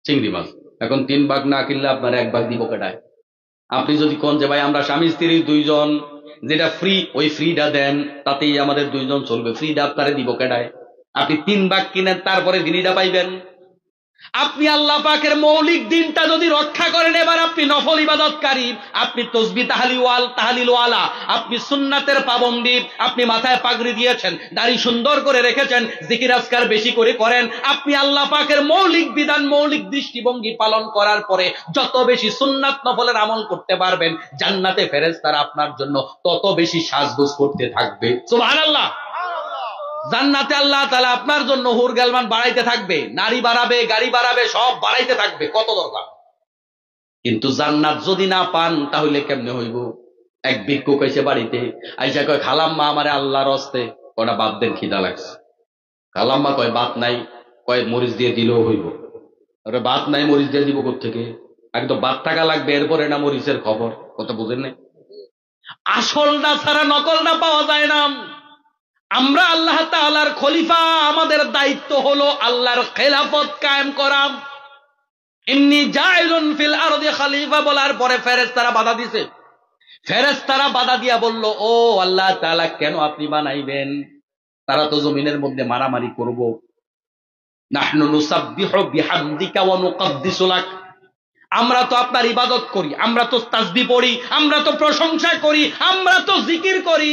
চিংড়ি মাছ। এখন 3 ভাগ না কিনলে আপনার 1 ভাগ দিব কেটায়? আপনি যদি কোন যে ভাই আমরা স্বামী স্ত্রী 2 জন, যেটা ফ্রি ওই ফ্রিটা দেন, তাতেই আমাদের 2 জন চলবে, ফ্রিটা আপনারে দিব কেটায়? আপনি 3 ভাগ কিনেন, তারপরে ফ্রিটা পাইবেন। আপনি আল্লাহ পাকের মৌলিক দিনটা যদি রক্ষা করেন, এবার আপনি নফল ইবাদতকারী, আপনি তসবিহ তাহলিল ওয়ালা, আপনি সুন্নাতের পাবন্দী, আপনি মাথায় পাগড়ি দিয়েছেন, দাড়ি সুন্দর করে রেখেছেন, জিকির আজকার বেশি করে করেন, আপনি আল্লাহ পাকের মৌলিক বিধান মৌলিক দৃষ্টিভঙ্গি পালন করার পরে যত বেশি সুন্নাত নফলের আমল করতে পারবেন, জান্নাতে ফেরেশতারা আপনার জন্য তত বেশি সাজগোজ করতে থাকবে। সুবহানাল্লাহ। জান্নাতে আল্লাহ তাআলা আপনার জন্য হুর গালমান বাড়াইতে থাকবে, নারী বাড়াবে, গাড়ি বাড়াবে, সব বাড়াইতে থাকবে, কত দরকার। কিন্তু জান্নাত যদি না পান তাহলে কেমনে হইব? এক ভিক্ষুক এসে বাড়িতে আইসা কয়, খালাম্মা আমারে আল্লাহর হস্তে কটা বাদ দেন, খিদা লাগছে। খালাম্মা কয়, ভাত নাই। কয়, মরিচ দিয়ে দিলেও হইব। ওরে, ভাত নাই, মরিচ দিয়ে দিব কোত্থেকে? একদম ভাত টাকা লাগবে, এরপরে না মরিচের খবর। কথা বুঝেন নাই? আসলটা ছাড়া নকলটা পাওয়া যায় না। আমরা আল্লাহ তাআলার খলিফা, আমাদের দায়িত্ব হলো আল্লাহর খেলাফত কায়েম করা। ইন্নী জাইলুন ফিল আরদি খলিফা বলার পরে ফেরেশতারা বাধা দিছে। ফেরেশতারা বাধা দিয়া বলল, ও আল্লাহ তাআলা, কেন আপনি বানাইবেন? তারা তো জমিনের মধ্যে মারামারি করব। নাহনু নুসাব্বিহু বিহামদিকা ওয়া নুকদ্দিসু লাক, আমরা তো আপনার ইবাদত করি, আমরা তো তাসবিহ পড়ি, আমরা তো প্রশংসা করি, আমরা তো জিকির করি।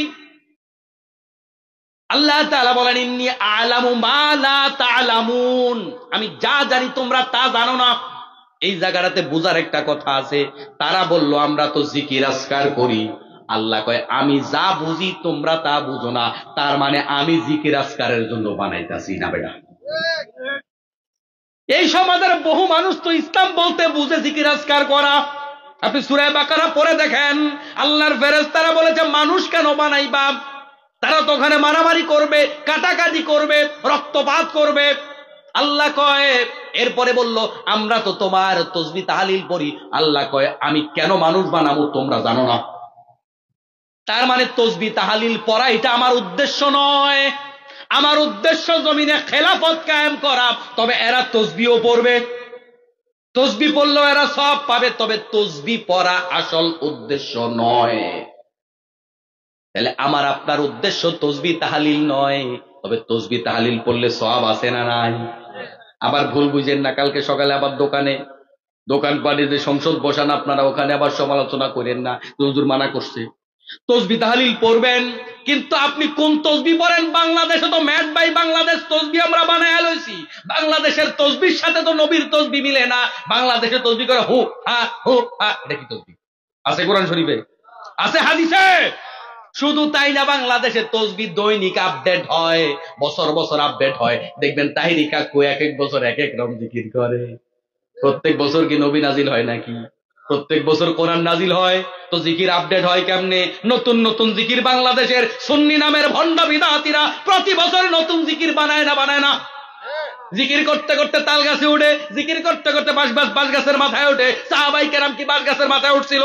আল্লাহ তাআলা বলেন, ইন্নী আ'লামু মা লা তা'লামুন, আমি যা জানি তোমরা তা জানো না। এই জায়গাটাতে বুঝার একটা কথা আছে। তারা বলল, আমরা তো জিকির আজকার করি। আল্লাহ কয়, আমি যা বুঝি তোমরা তা বুঝো না, তার মানে আমি জিকির আজকারের জন্য বানাইতাছি না বেটা। এই সমাজের বহু মানুষ তো ইসলাম বলতে বুঝে জিকির আজকার করা। আপনি সূরা বাকারা পড়ে দেখেন, আল্লাহর ফেরেশতারা বলেছে, মানুষ কেন বানাইবা? তারা তো ওখানে মারামারি করবে, কাটাকাটি করবে, রক্তপাত করবে। আল্লাহ কয়, এরপরে বলল, আমরা তো তোমার তাসবিহ তাহলিল করি। আল্লাহ কয়, আমি কেন মানুষ বানাবো তোমরা জানো না। তার মানে তাসবিহ তাহলিল পড়া এটা আমার উদ্দেশ্য নয়। আমার উদ্দেশ্য জমিনে খেলাফত কায়েম করা। তবে এরা তাসবিহও পড়বে, তাসবিহ পড়লেও এরা সওয়াব পাবে, তবে তাসবিহ পড়া আসল উদ্দেশ্য নয়। তাহলে আমার আপনার উদ্দেশ্য তাসবিহ তাহলিল নয়, তবে তাসবিহ তাহলিল পড়লে সওয়াব আছে না নাই? আবার ভুল বুঝেন না, কালকে সকালে আবার দোকানপাটে যে সংসদ বসান আপনারা, ওখানে আবার সমালোচনা করেন না, হুজুর মানা করছে। তাসবিহ তাহলিল পড়বেন, কিন্তু আপনি কোন তাসবিহ পড়েন? বাংলাদেশে তো ম্যাট বাই বাংলাদেশ তাসবিহ আমরা বানায়া লইছি। বাংলাদেশের তাসবিহর সাথে তো নবীর তাসবিহ মিলে না। বাংলাদেশে তাসবিহ করে হু হা হু হা। এটা কি তাসবিহ? আছে কোরআন শরীফে, আছে হাদিসে। শুধু তাই না, বাংলাদেশে তাসবিহ দৈনিক আপডেট হয়, বছর বছর আপডেট হয়। দেখবেন তাহিরি কাকু এক এক বছর এক এক রকম জিকির করে। প্রত্যেক বছর কি নবী নাজিল হয় নাকি? প্রত্যেক বছর কোরআন নাজিল হয়, তো জিকির আপডেট হয় কেমনে? নতুন নতুন জিকির বাংলাদেশের সুন্নি নামের ভণ্ড বিদআতীরা প্রতি বছর নতুন জিকির বানায় না? জিকির করতে করতে তাল গাছে উঠে, জিকির করতে করতে বাঁশ গাছের মাথায় ওঠে। সাহাবায়ে কেরাম কি বাঁশ গাছের মাথায় উঠছিল?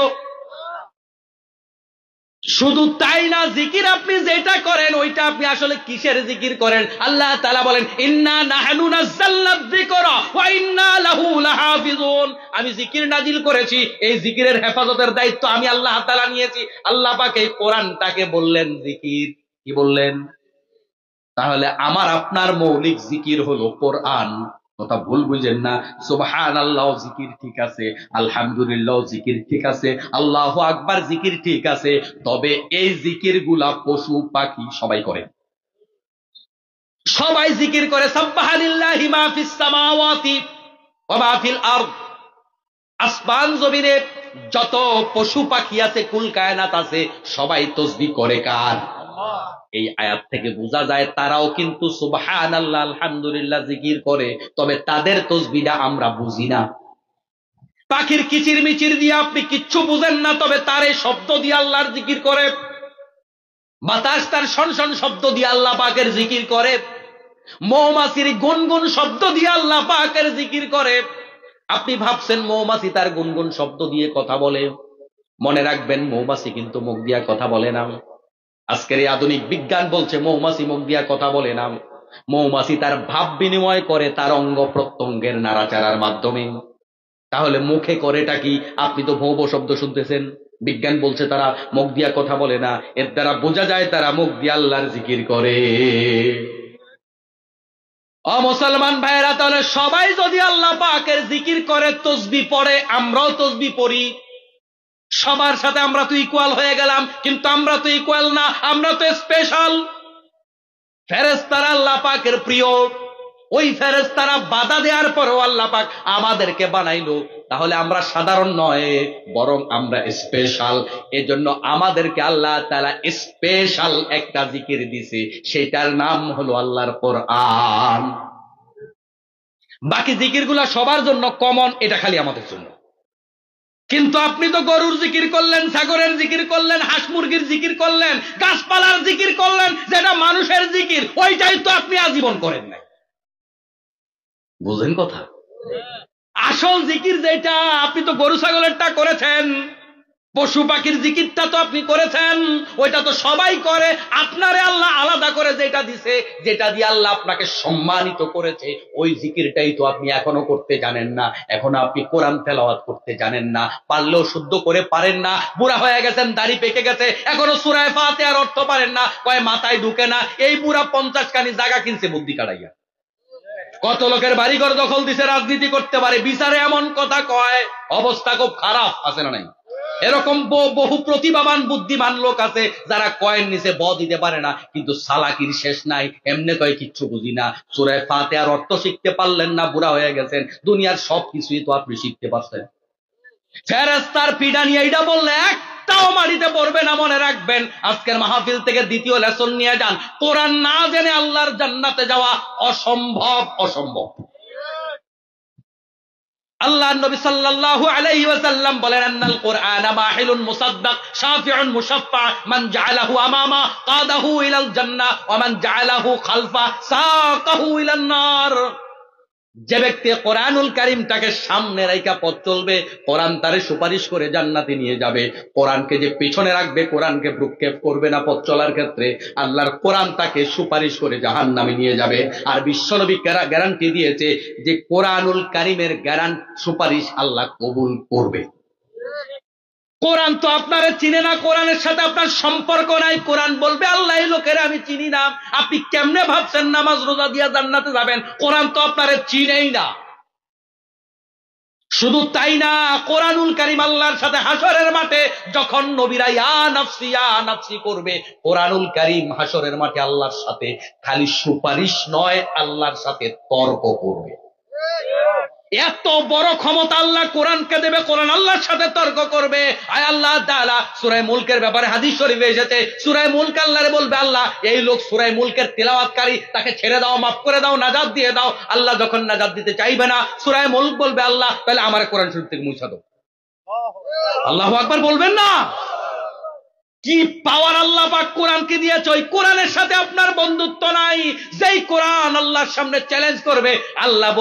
শুধু তাই না, জিকির আপনি যেটা করেন ওইটা আপনি আসলে কিসের জিকির করেন? আল্লাহ তাআলা বলেন, ইন্না নাহনু নাযালনা যিকরা ওয়া ইন্না লাহু লাহাফিজুন, আমি জিকির নাজিল করেছি, এই জিকিরের হেফাজতের দায়িত্ব আমি আল্লাহ তাআলা নিয়েছি। আল্লাহ পাক এই কোরআনটাকে বললেন জিকির। কি বললেন? তাহলে আমার আপনার মৌলিক জিকির হলো কোরআন। কথা ভুল বুঝেন না। সুবহানাল্লাহ জিকির ঠিক আছে, আলহামদুলিল্লাহ জিকির ঠিক আছে, আল্লাহু আকবার জিকির ঠিক আছে, তবে এই জিকির গুলা পশু পাখি সবাই করে। সবাই জিকির করে সাব্বাহালিল্লাহি মা ফিস সামাওয়াতি ওয়া মা ফিল আরদ। আসমান জমিনে যত পশু পাখি আছে, কুল কায়নাত আছে, সবাই তাসবিহ করে কার? এই আয়াত থেকে বোঝা যায় তারাও কিন্তু সুবহানাল্লাহ আলহামদুলিল্লাহ জিকির করে, তবে তাদের তাসবিহটা আমরা বুঝি না। পাখির কিচির মিচির দিয়ে আপনি কিচ্ছু বুঝেন না, তবে তার এই শব্দ দিয়ে আল্লাহর জিকির করে। বাতাস তার শনশন শব্দ দিয়ে আল্লাহ পাকের জিকির করে। মৌমাছির গুনগুন শব্দ দিয়ে আল্লাহ পাকের জিকির করে। আপনি ভাবছেন মৌমাছি তার গুনগুন শব্দ দিয়ে কথা বলে? মনে রাখবেন, মৌমাছি কিন্তু মুখ দিয়া কথা বলে না। আজকের এই আধুনিক বিজ্ঞান বলছে মৌমাছি মুখ দিয়া কথা বলে না। মৌমাছি তার ভাব বিনিময় করে তার অঙ্গ প্রত্যঙ্গের নাড়াচাড়ার মাধ্যমে। তাহলে মুখে করেটা কি? আপনি তো ভৌ ভৌ শব্দ শুনতেছেন। বিজ্ঞান বলছে তারা মুখ দিয়া কথা বলে না। এর দ্বারা বোঝা যায় তারা মুখ দিয়ে আল্লাহর জিকির করে। ও মুসলমান ভাইয়েরা, তাহলে সবাই যদি আল্লাহ পাকের জিকির করে, তাসবিহ পড়ে, আমরাও তাসবিহ পড়ি, সবার সাথে আমরা তো ইকুয়াল হয়ে গেলাম। কিন্তু আমরা তো ইকুয়াল না, আমরা তো স্পেশাল। ফেরেশতারা আল্লাহ পাকের প্রিয়, ওই ফেরেশতারা বাধা দেওয়ার পরেও আল্লাহ পাক আমাদেরকে বানাইলো। তাহলে আমরা সাধারণ নয়, বরং আমরা স্পেশাল। এজন্য আমাদেরকে আল্লাহ তাআলা স্পেশাল একটা জিকির দিছে, সেটার নাম হলো আল্লাহর কোরআন। বাকি জিকিরগুলা সবার জন্য কমন, এটা খালি আমাদের জন্য। কিন্তু আপনি তো গরুর জিকির করলেন, ছাগলের জিকির করলেন, হাঁস মুরগির জিকির করলেন, গাছপালার জিকির করলেন, যেটা মানুষের জিকির ওইটাই তো আপনি আজীবন করেন নাই। বুঝেন কথা? আসল জিকির যেটা, আপনি তো গরু ছাগলেরটা করেছেন, পশু পাখির জিকিরটা তো আপনি করেছেন, ওইটা তো সবাই করে। আপনারে আল্লাহ আলাদা করে যেটা দিছে, যেটা দিয়ে আল্লাহ আপনাকে সম্মানিত করেছে, ওই জিকিরটাই তো আপনি এখনো করতে জানেন না। এখনো আপনি কোরআন তেলাওয়াত করতে জানেন না, পারলেও শুদ্ধ করে পারেন না। বুড়া হয়ে গেছেন, দাড়ি পেকে গেছে, এখনো সূরা ফাতিহার অর্থ পারেন না, কয় মাথায় ঢুকে না। এই বুড়া 50 কানি জায়গা কিনছে বুদ্ধি কাটাইয়া। কত লোকের বাড়িঘর দখল দিছে রাজনীতি করতে পারে, বিচারে এমন কথা কয়, অবস্থা খুব খারাপ। আছে না নাই? এরকম বহু প্রতিভাবান বুদ্ধিমান লোক আছে যারা কয়েন নিচে দিতে পারে না, কিন্তু সালাকির শেষ নাই। এমনি কয় কিচ্ছু বুঝি না, সূরা ফাতিহার অর্থ শিখতে পারলেন না, বুড়া হয়ে গেছেন। দুনিয়ার সব কিছুই তো আপনি শিখতে পারছেন। ফেরেশতার পিডা নিয়ে এইটা বললে একটাও মাটিতে পড়বে না। মনে রাখবেন, আজকের মাহফিল থেকে দ্বিতীয় লেসন নিয়ে যান, কোরআন না জেনে আল্লাহর জান্নাতে যাওয়া অসম্ভব, অসম্ভব। আল্লাহ নবী সাল্লাল্লাহু আলাইহি ওয়াসাল্লাম বলেন, আন্নাল কুরআনা মাহিলুন মুসাদ্দাক শাফিউন মুশাফফা, মান জাআলাহু আমামা কাদাহু ইলাল জান্নাহ ওয়া মান জাআলাহু খালফা সাকাহু ইলান নার। যে ব্যক্তি কোরআনুল কারীমটাকে সামনে রাইখা পথ চলবে, কোরআন তারে সুপারিশ করে জান্নাতে নিয়ে যাবে। কোরআনকে যে পিছনে রাখবে, কোরআনকে ভ্রুক্ষেপ করবে না পথ চলার ক্ষেত্রে, আল্লাহর কোরআন তাকে সুপারিশ করে জাহান্নামে নিয়ে যাবে। আর বিশ্বনবী গ্যারান্টি দিয়েছে যে কোরআনুল কারীমের সুপারিশ আল্লাহ কবুল করবে। কোরআন তো আপনারা চিনে না, কোরআনের সাথে আপনার সম্পর্ক নাই। কোরআন বলবে, আল্লাহ এই লোকের আমি চিনি না, আপনি কেমনে ভাবছেন নামাজ রোজা দিয়া জান্নাতে যাবেন? কোরআন তো আপনারা চিনেই না। শুধু তাই না, কোরআনুল কারীম আল্লাহর সাথে হাসরের মাঠে যখন নবীরা ইয়া নাফসি করবে, কোরআনুল কারীম হাসরের মাঠে আল্লাহর সাথে খালি সুপারিশ নয়, আল্লাহর সাথে তর্ক করবে। এত বড় ক্ষমতা আল্লাহ কোরআনকে দেবে, কোরআন আল্লাহর সাথে তর্ক করবে। আয় আল্লাহ তাআলা সূরা মুলকের ব্যাপারে হাদিস শরীফে এসেছে, সূরা মুলক আল্লাহরে বলবে, আল্লাহ এই লোক সূরা মুলকের তেলাওয়াতকারী, তাকে ছেড়ে দাও, মাফ করে দাও, নাজাত দিয়ে দাও। আল্লাহ যখন নাজাত দিতে চাইবে না, সূরা মুলক বলবে, আল্লাহ তাহলে আমার কোরআন শরীফ থেকে মুছা দাও। আল্লাহু আকবার বলবেন না? কি পাওয়ার আল্লাহ পাক কোরআনকে দিয়েছে। ওই কোরআনের সাথে আপনার বন্ধুত্ব নাই। যেই কোরআন আল্লাহর সামনে চ্যালেঞ্জ করবে, আল্লাহ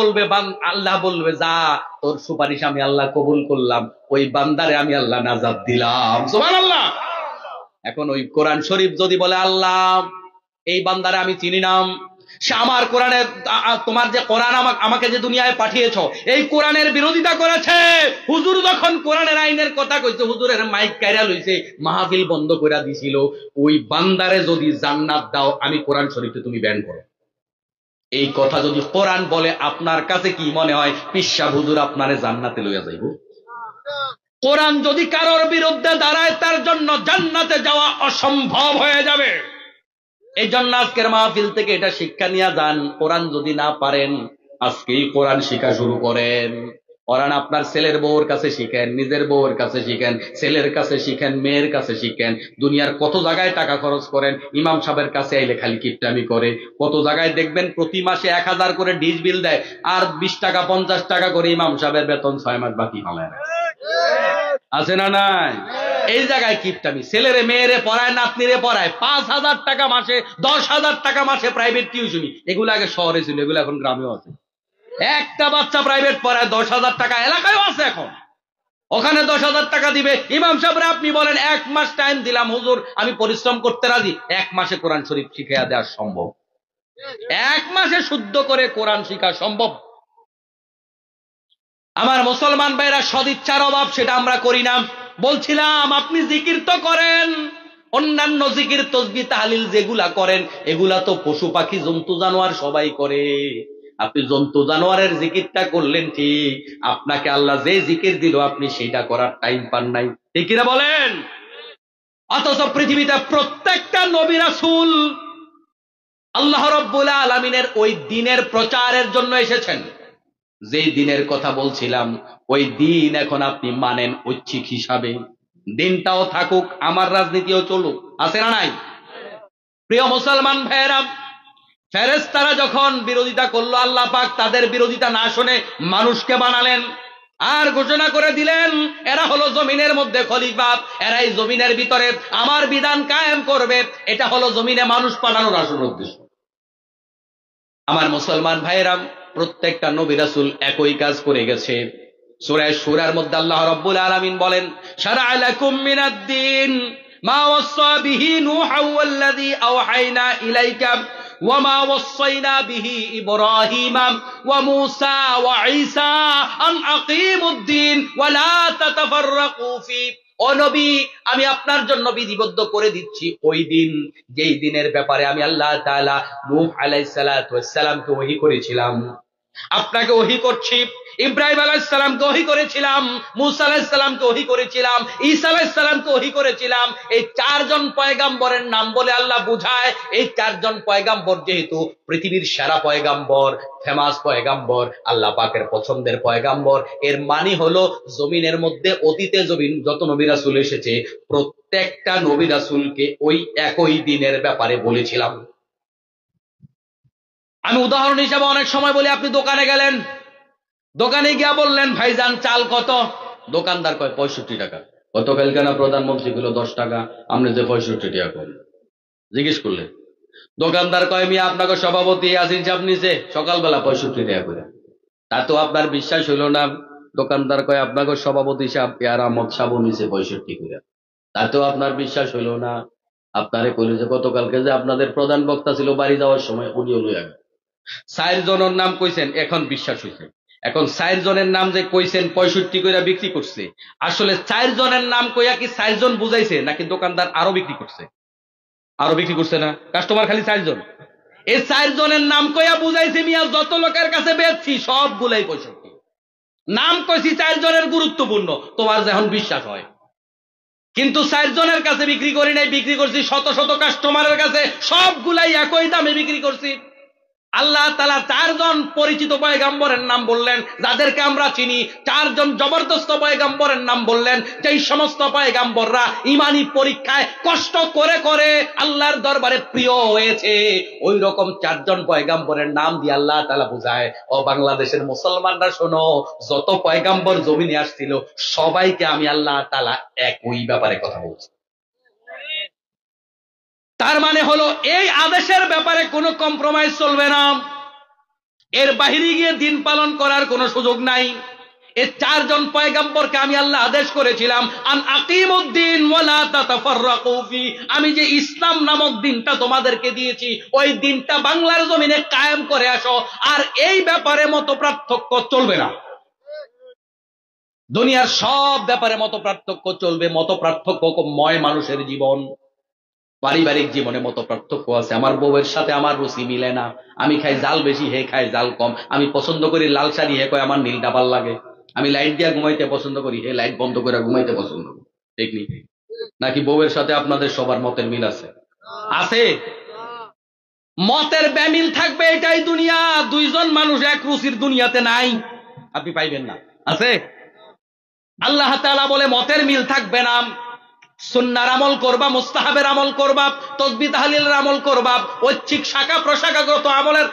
বলবে যা, তোর সুপারিশ আমি আল্লাহ কবুল করলাম, ওই বান্দারে আমি আল্লাহ নাজাত দিলাম। সুবহানাল্লাহ। এখন ওই কোরআন শরীফ যদি বলে, আল্লাহ এই বান্দারে আমি চিনি নাম, সে আমার কোরআনের, তোমার যে কোরআন আমাকে যে দুনিয়ায় পাঠিয়েছ, এই কোরআনের বিরোধিতা করেছে। হুজুর যখন কোরআনের আইনের কথা কইছে, হুজুরের মাইক কাইরা লইছে, মাহফিল বন্ধ করে দিছিল। ওই বান্দারে যদি জান্নাত দাও, আমি কোরআন শরীফে তুমি ব্যান করো। এই কথা যদি কোরআন বলে, আপনার কাছে কি মনে হয় পিসা হুজুর আপনারে জান্নাতে লইয়া যাইব? কোরআন যদি কারোর বিরুদ্ধে দাঁড়ায়, তার জন্য জান্নাতে যাওয়া অসম্ভব হয়ে যাবে। এই জন্য আজকের মাহফিল থেকে এটা শিক্ষা নিয়ে যান, কোরআন যদি না পারেন আজকেই কোরআন শিক্ষা শুরু করেন। কোরআন আপনার ছেলের বউর কাছে শিখেন, নিজের বউর কাছে শিখেন, ছেলের কাছে শিখেন, মেয়ের কাছে শিখেন। দুনিয়ার কত জায়গায় টাকা খরচ করেন, ইমাম সাহেবের কাছে আইলে খালি কিপটামি করে। কত জায়গায় দেখবেন প্রতি মাসে 1000 করে ডিশ বিল দেয়, আর 20 টাকা 50 টাকা করে ইমাম সাহেবের বেতন 6 মাস বাকি হয়। আছে না নাই? এই জায়গায় কিপটামি। ছেলেরে মেয়েরে পড়ায়, নাতনিরে পড়ায়, 5000 টাকা মাসে, 10,000 টাকা মাসে প্রাইভেট টিউশনি। এগুলো আগে শহরে ছিল, এগুলো এখন গ্রামেও আছে। একটা বাচ্চা প্রাইভেট পড়ায় 10,000 টাকা, এলাকায়ও আছে এখন। ওখানে 10,000 টাকা দিবে। ইমাম সাহেবরা আপনি বলেন 1 মাস টাইম দিলাম হুজুর, আমি পরিশ্রম করতে রাজি। 1 মাসে কোরআন শরীফ শিখিয়ে দেওয়া সম্ভব? 1 মাসে শুদ্ধ করে কোরআন শিখা সম্ভব? আমার মুসলমান ভাইরা, সদিচ্ছার অভাব, সেটা আমরা করি না। বলছিলাম, আপনি জিকির তো করেন, অন্যান্য জিকির তসবিহ তাহলিল যেগুলা করেন, এগুলা তো পশু পাখি জন্তু জানোয়ার সবাই করে। আপনি জন্তু জানোয়ারের জিকিরটা করলেন ঠিক, আপনাকে আল্লাহ যে জিকির দিল আপনি সেটা করার টাইম পান নাই, ঠিক কিনা বলেন? অথচ পৃথিবীতে প্রত্যেকটা নবী রাসূল আল্লাহ রাব্বুল আলামিনের ওই দিনের প্রচারের জন্য এসেছেন। যেই দিনের কথা বলছিলাম, ওই দিন এখন আপনি মানেন ঐচ্ছিক হিসাবে। দিনটাও থাকুক, আমার রাজনীতিও চলুক, আছে না নাই? প্রিয় মুসলমান ভাইয়েরা, ফেরেশতারা যখন বিরোধিতা করলো, আল্লাহ পাক তাদের বিরোধিতা না শুনে মানুষকে বানালেন। আর ঘোষণা করে দিলেন এরা হলো জমিনের মধ্যে খলিফা, এরাই জমিনের ভিতরে আমার বিধান কায়েম করবে। এটা হলো জমিনে মানুষ পাঠানোর আসল উদ্দেশ্য। আমার মুসলমান ভাইয়েরা, প্রত্যেকটা নবী রাসূল একই কাজ করে গেছে। সূরা শূরার মধ্যে আল্লাহ রাব্বুল আলামিন বলেন, শারা'a লাকুম মিনাদ-দীন মা ওয়াসসা বিহি নূহা ওয়াল্লাযী আওহায়না ইলাইকা ওয়া মা ওয়াসাইনা বিহি ইব্রাহিমা ওয়া মূসা ওয়া ঈসা আন আকিমুদ-দীন ওয়া লা তাতাফাররাকু ফি। ও নবী, আমি আপনার জন্য বিধিবদ্ধ করে দিচ্ছি ওই দিন, যেই দিনের ব্যাপারে আমি আল্লাহ তাআলা নূহ আলাইহিস সালাতু ওয়াস সালামকে ওহী করেছিলাম। আপনাকে ওহী করছি, ইব্রাহিম আলাইহিস সালামকে ওহী করেছিলাম, মূসা আলাইহিস সালামকে ওহী করেছিলাম, ঈসা আলাইহিস সালামকে ওহী করেছিলাম। এই চারজন পয়গাম্বরের নাম বলে আল্লাহ বুঝায় এই চারজন পয়গাম্বর যেহেতু পৃথিবীর সেরা পয়গাম্বর, ফেমাস পয়গাম্বর, আল্লাহ পাকের পছন্দের পয়গাম্বর, এর মানে হলো জমিনের মধ্যে অতীতে জমিন যত নবী রাসূল এসেছে প্রত্যেকটা নবী রাসূলকে ওই একই দিনের ব্যাপারে বলেছিলাম। আমি উদাহরণ হিসেবে অনেক সময় বলি, আপনি দোকানে গেলেন, দোকানে গিয়া বললেন ভাইজান চাল কত, দোকানদার কয় 65 টাকা। গতকালকে না প্রধানমন্ত্রী গুলো 10 টাকা, আপনি যে 65 টাকা করেন। জিজ্ঞেস করলেন, দোকানদার কয় মিয়া আপনাকে সভাপতি আসিন চাপ নিছে সকালবেলা 65 টাকা করে। তা তো আপনার বিশ্বাস হইল না। দোকানদার কয় আপনাকে সভাপতি সাহেব ইয়ার আহমদ সাবু নিছে 65 করে। তা তো আপনার বিশ্বাস হইল না। আপনারে কইল যে গতকালকে যে আপনাদের প্রধান বক্তা ছিল বাড়ি যাওয়ার সময় উনিও লইয়া গেল। 4 জনের নাম কইছেন, এখন বিশ্বাস হইছে। এখন 4 জনের নাম যে কইছেন 65 কইরা বিক্রি করছে, আসলে 4 জনের নাম কইয়া কি 4 জন বুঝাইছে নাকি দোকানদার আরো বিক্রি করছে? আরো বিক্রি করছে না, কাস্টমার খালি 4 জন। এই 4 জনের নাম কইয়া বুঝাইছে মিয়া যত লোকের কাছে বেচছি সবগুলাই 65। নাম কইছি 4 জনের গুরুত্বপূর্ণ, তোমার যখন বিশ্বাস হয়। কিন্তু 4 জনের কাছে বিক্রি করি নাই, বিক্রি করছি শত শত কাস্টমারের কাছে, সবগুলাই একই দামে বিক্রি করছি। আল্লাহ তাআলা 4 জন পরিচিত পয়গাম্বরের নাম বললেন যাদেরকে আমরা চিনি, 4 জন জবরদস্ত পয়গাম্বরের নাম বললেন যেই সমস্ত পয়গাম্বররা ঈমানি পরীক্ষায় কষ্ট করে করে আল্লাহর দরবারে প্রিয় হয়েছে। ওই রকম 4 জন পয়গাম্বরের নাম দিয়ে আল্লাহ তাআলা বুঝায়, ও বাংলাদেশের মুসলমানরা শোনো, যত পয়গাম্বর জমিনে আসছিল সবাইকে আমি আল্লাহ তাআলা একই ব্যাপারে কথা বলছি। তার মানে হলো এই আদেশের ব্যাপারে কোনো কম্প্রোমাইজ চলবে না, এর বাইরে গিয়ে দিন পালন করার কোনো সুযোগ নাই। এই 4 জন পয়গাম্বরকে আমি আল্লাহ আদেশ করেছিলাম আন আকিমুদ্দিন ওয়া লা তাতাফাররাকু ফি। আমি যে ইসলাম নামক দিনটা তোমাদেরকে দিয়েছি ওই দিনটা বাংলার জমিনে কায়েম করে আসো, আর এই ব্যাপারে মত পার্থক্য চলবে না। দুনিয়ার সব ব্যাপারে মত পার্থক্য চলবে, মত পার্থক্যময় মানুষের জীবন। পারিবারিক জীবনে মত পার্থক্য আছে, আমার বউয়ের সাথে আমার রুচি মিলে না, আমি খাই জাল বেশি, হে খাই জাল কম, আমি পছন্দ করি লাল শাড়ি, হে কয় আমার নীলটা ভাল লাগে, আমি লাইট দিয়া ঘুমাইতে পছন্দ করি, হে লাইট বন্ধ করে ঘুমাইতে পছন্দ করি। ঠিক নাকি বউয়ের সাথে আপনাদের সবার মতের মিল আছে? আছে। মতের বেমিল থাকবে এটাই দুনিয়া। 2 জন মানুষ এক রুচির দুনিয়াতে নাই, আপনি পাইবেন না। আছে? আল্লাহ তাআলা বলে মতের মিল থাকবে না, সুন্নাহর আমল করবা, মুস্তাহাবের আমল করবা, তাসবিহ তাহলিলের আমল করবা, ঐচ্ছিক শাখা প্রশাখাগত আমলের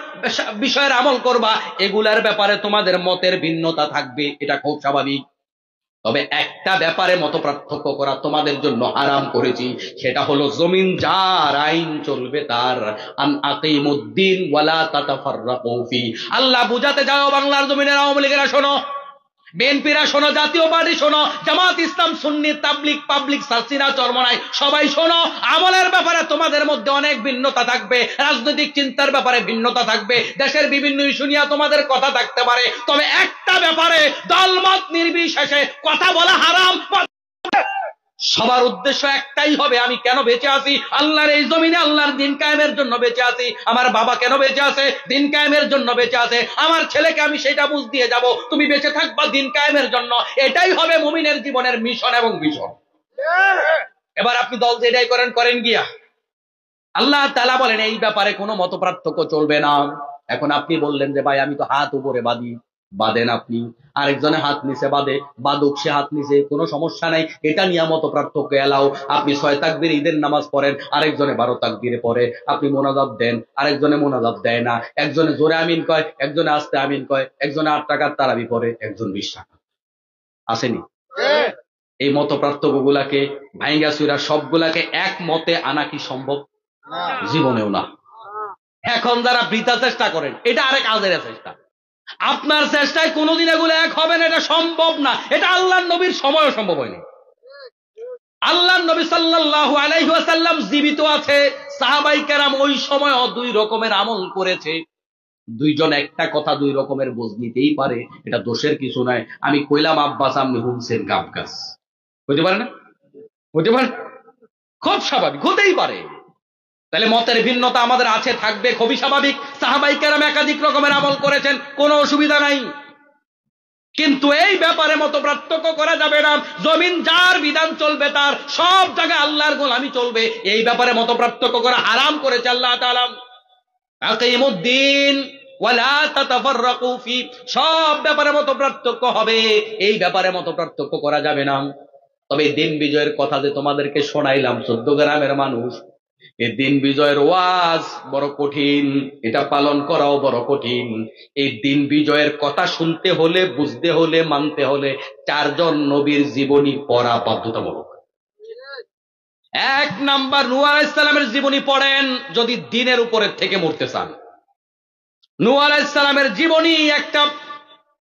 বিষয়ের আমল করবা, এগুলার ব্যাপারে তোমাদের মতের ভিন্নতা থাকবে, এটা খুব স্বাভাবিক। তবে একটা ব্যাপারে মত পার্থক্য করা তোমাদের জন্য হারাম করেছি, সেটা হলো জমিন যার আইন চলবে তার। আন আকিমুদ্দিন ওয়া লা তাতাফাররাকু ফি। আল্লাহ বুঝাতে যাও বাংলার জমিনের আওয়ামী লীগেরা শোনো, বিএনপিরা শোনো, জাতীয় পার্টি শোনো, জামাত ইসলাম, সুন্নি, তাবলিগ, পাবলিক, সালসিনা, চরমনাই, সবাই শোনো। আমলের ব্যাপারে তোমাদের মধ্যে অনেক ভিন্নতা থাকবে, রাজনৈতিক চিন্তার ব্যাপারে ভিন্নতা থাকবে, দেশের বিভিন্ন ইস্যু নিয়ে তোমাদের কথা থাকতে পারে, তবে একটা ব্যাপারে দলমত নির্বিশেষে কথা বলা হারাম। সবার উদ্দেশ্য একটাই হবে, আমি কেন বেঁচে আছি? আল্লাহর এই জমিনে আল্লাহর দিন কায়েমের জন্য বেঁচে আছি। আমার বাবা কেন বেঁচে আছে? দিন কায়েমের জন্য বেঁচে আছে। আমার ছেলেকে আমি সেটা বুঝ দিয়ে যাব, তুমি বেঁচে থাকবা দিন কায়েমের জন্য। এটাই হবে মুমিনের জীবনের মিশন এবং ভিশন। এবার আপনি দল যেটাই করেন করেন গিয়া, আল্লাহ তাআলা বলেন এই ব্যাপারে কোনো মত পার্থক্য চলবে না। এখন আপনি বললেন যে ভাই আমি তো হাত উপরে বাঁধি, বাঁধেন আপনি, আরেকজনে হাত নিচে বাঁধে, বাদুক সে হাত নিচে, কোনো সমস্যা নাই, এটা নিয়ে মত পার্থক্য এলাও। আপনি 6 তাকবীর ঈদের নামাজ পড়েন, আরেকজনে 12 তাকবীরে পড়ে, আপনি মোনাজাত দেন, আরেকজনে মোনাজাত দেয় না, একজনে জোরে আমিন কয়, একজনে আস্তে আমিন কয়, একজনে 8 টাকার তারাবি পড়ে, একজন 20 টাকা। আসেনি? এই মত পার্থক্য গুলাকে ভাইঙ্গা চুরা সবগুলাকে এক মতে আনা কি সম্ভব? জীবনেও না। এখন যারা বৃথা চেষ্টা করেন, এটা আরেক আজের চেষ্টা। আপনার চেষ্টায় কোনোদিন এগুলো এক হবে না, এটা সম্ভব না। এটা আল্লাহর নবীর সময়ও সম্ভব হয়নি। আল্লাহর নবী সাল্লাল্লাহু আলাইহি ওয়াসাল্লাম জীবিত আছে, সাহাবায়ে কেরাম ওই সময়ও দুই রকমের আমল করেছে। দুইজন একটা কথা দুই রকমের বোঝ নিতেই পারে, এটা দোষের কিছু নাই। আমি কইলাম আব্বাস, আপনি হুনছেন গাব গাছ, হইতে পারে না? হইতে পারে, খুব স্বাভাবিক, হতেই পারে। তাহলে মতের ভিন্নতা আমাদের আছে, থাকবে, খুবই স্বাভাবিক। সাহাবায়ে কেরাম একাধিক রকমের আমল করেছেন, কোনো অসুবিধা নাই। কিন্তু এই ব্যাপারে মত পার্থক্য করা যাবে না। জমিন যার বিধান চলবে, তার সব জায়গায় আল্লাহর গোলামি চলবে, এই ব্যাপারে মত পার্থক্য করা হারাম করেছে আল্লাহ তাআলা। আকিমুদ্দিন ওয়ালা তাতাফাররাকু ফি, সব ব্যাপারে মত পার্থক্য হবে, এই ব্যাপারে মত পার্থক্য করা যাবে না। তবে দিন বিজয়ের কথা যে তোমাদেরকে শোনাইলাম, 14 গ্রামের মানুষ, এই দিন বিজয়ের ওয়াজ বড় কঠিন, এটা পালন করাও বড় কঠিন। এই দিন বিজয়ের কথা শুনতে হলে, বুঝতে হলে, মানতে হলে 4 জন নবীর জীবনী পড়া বাধ্যতামূলক। 1 নাম্বার, নূহ আলাইহিস সালামের জীবনী পড়েন যদি দ্বীনের উপরে থেকে মরতে চান। নূহ আলাইহিস সালামের জীবনী একটা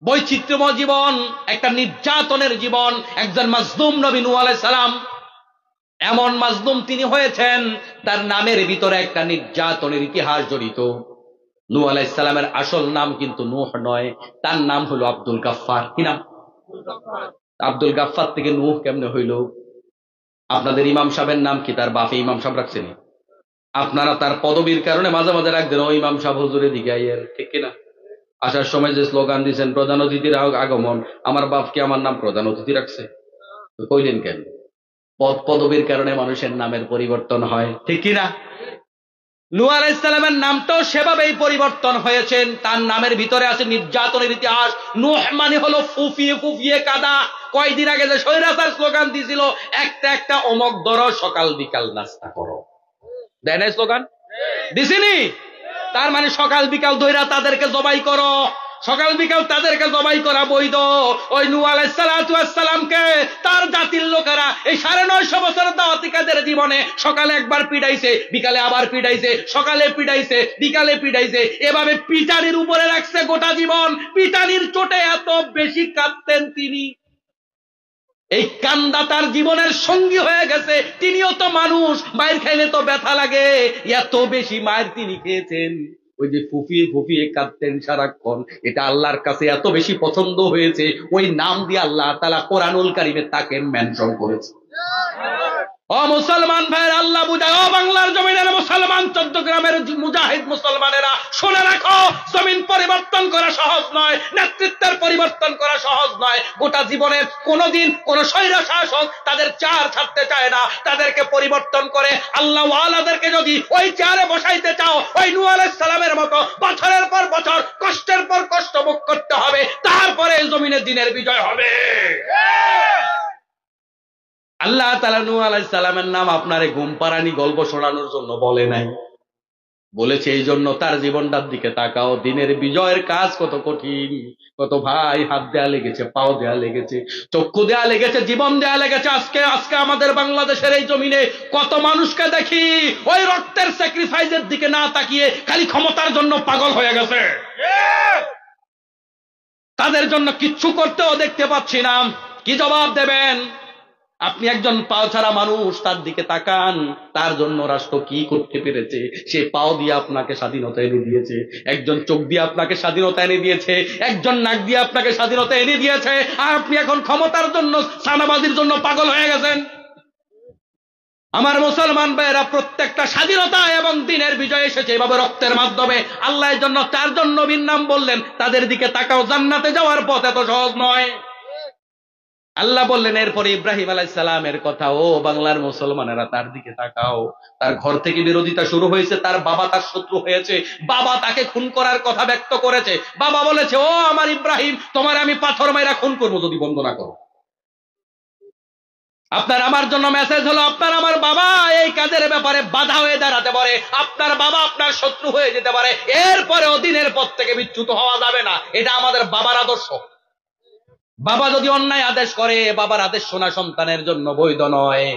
বৈচিত্র্যময় জীবন, একটা নির্যাতনের জীবন। একজন মাজলুম নবী নূহ আলাইহিস সালাম, এমন মাজলুম তিনি হয়েছেন, তার নামের ভিতরে একটা নির্যাতনের ইতিহাস জড়িত। নূহ আলাইহিস সালামের আসল নাম কিন্তু নূহ নয়, তার নাম হলো আব্দুল গাফফার। কি নাম? আব্দুল গাফফার থেকে নূহ কেমনে হইল? আপনাদের ইমাম সাহেবের নাম কি? তার বাপে ইমাম সাহেব রাখছেন। আপনারা তার পদবীর কারণে মাঝে মাঝে রাখবেন ও ইমাম সাহেব হুজুরের দিকে আইয়ের, ঠিক কিনা? আসার সময় যে স্লোগান দিচ্ছেন প্রধান অতিথির আগমন, আমার বাপকে আমার নাম প্রধান অতিথি রাখছে, কইলেন কেন? পদ পদবীর কারণে মানুষের নামের পরিবর্তন হয়, ঠিক কিনা? নূহ আলাইহিস সালামের নামটাও সেভাবেই পরিবর্তন হয়েছেন। তার নামের ভিতরে আছে নির্যাতনের ইতিহাস। নূহ মানে হলো ফুফিয়ে ফুফিয়ে কাদা। কয়দিন আগে যে স্বৈরাচার স্লোগান দিছিল, একটা একটা অমক ধরো, সকাল বিকাল নাস্তা করো, দেয় না স্লোগান? দিছিনি? তার মানে সকাল বিকাল দইরা তাদেরকে জবাই করো, সকাল বিকাল তাদেরকে জবাই করা বৈধ। ওই নূহ আলাইহিস সালাতু ওয়াস সালামকে তার জাতির লোকেরা এই 950 বছরের দাওয়াতি কাজের জীবনে সকালে একবার পিটাইছে, বিকালে আবার পিটাইছে, সকালে পিটাইছে, বিকালে পিটাইছে, এভাবে পিটানির উপরে রাখছে গোটা জীবন। পিটানির চোটে এত বেশি কাঁদতেন তিনি, এই কান্দা তার জীবনের সঙ্গী হয়ে গেছে। তিনিও তো মানুষ, মায়ের খাইলে তো ব্যথা লাগে, এত বেশি মায়ের তিনি খেয়েছেন। ওই যে ফুফিয়ে ফুফিয়ে কাঁদতেন সারাক্ষণ, এটা আল্লাহর কাছে এত বেশি পছন্দ হয়েছে, ওই নাম দিয়ে আল্লাহ তাআলা কোরআনুল কারীমে তাকে মেনশন করেছে। ও মুসলমান ভাইয়ের, আল্লাহ বুঝায়, ও বাংলার জমিনের মুসলমান, 14 গ্রামের মুজাহিদ মুসলমানেরা, শুনে রাখো, জমিন পরিবর্তন করা সহজ নয়, নেতৃত্বের পরিবর্তন করা সহজ নয়। গোটা জীবনে কোনদিন কোন স্বৈরা শাসক তাদের চেয়ার ছাড়তে চায় না, তাদেরকে পরিবর্তন করে আল্লাহ ওয়ালাদেরকে যদি ওই চেয়ারে বসাইতে চাও, ওই নূহ আলাইহিস সালামের মতো বছরের পর বছর কষ্টের পর কষ্ট ভোগ করতে হবে, তারপরে এই জমিনে দিনের বিজয় হবে। আল্লাহ তাআলা নূহ আলাইহিস সালামের নাম আপনারে ঘুম পাড়ানি গল্প শোনানোর জন্য বলে নাই, বলেছে এই জন্য তার জীবনটার দিকে তাকাও। দিনের বিজয়ের কাজ কত কঠিন, কত ভাই হাত দেয়া লেগেছে, পাও দেয়া লেগেছে, চক্ষু দেয়া লেগেছে, জীবন দেয়া লেগেছে। আজকে আমাদের বাংলাদেশের এই জমিনে কত মানুষকে দেখি ওই রক্তের স্যাক্রিফাইসের দিকে না তাকিয়ে খালি ক্ষমতার জন্য পাগল হয়ে গেছে, তাদের জন্য কিচ্ছু করতেও দেখতে পাচ্ছি না। কি জবাব দেবেন? আপনি একজন পাও ছাড়া মানুষ, তার দিকে তাকান, তার জন্য রাষ্ট্র কি করতে পেরেছে। সে পাও দিয়ে আপনাকে স্বাধীনতা এনে দিয়েছে, একজন চোখ দিয়ে আপনাকে স্বাধীনতা এনে দিয়েছে, একজন নাক দিয়ে আপনাকে স্বাধীনতা এনে দিয়েছে, আর আপনি এখন ক্ষমতার জন্য, সানাবাজির জন্য পাগল হয়ে গেছেন। আমার মুসলমান ভাইয়েরা, প্রত্যেকটা স্বাধীনতা এবং দিনের বিজয় এসেছে এভাবে রক্তের মাধ্যমে। আল্লাহ এর জন্য 4 জন নবীর নাম বললেন, তাদের দিকে তাকাও, জান্নাতে যাওয়ার পথ এত সহজ নয়। আল্লাহ বললেন এরপরে ইব্রাহিম আলাইহিস সালামের কথা, ও বাংলার মুসলমানেরা তার দিকে তাকাও। তার ঘর থেকে বিরোধিতা শুরু হয়েছে, তার বাবা তার শত্রু হয়েছে, বাবা তাকে খুন করার কথা ব্যক্ত করেছে। বাবা বলেছে, ও আমার ইব্রাহিম, তোমার আমি পাথর মাইরা খুন করবো যদি বন্ধ না করো। আপনার আমার জন্য মেসেজ হলো, আপনার আমার বাবা এই কাজের ব্যাপারে বাধা হয়ে দাঁড়াতে পারে, আপনার বাবা আপনার শত্রু হয়ে যেতে পারে, এরপরে দিনের পথ থেকে বিচ্যুত হওয়া যাবে না। এটা আমাদের বাবার আদর্শ। বাবা যদি অন্যায় আদেশ করে, বাবার আদেশ শোনা সন্তানের জন্য বৈধ নয়।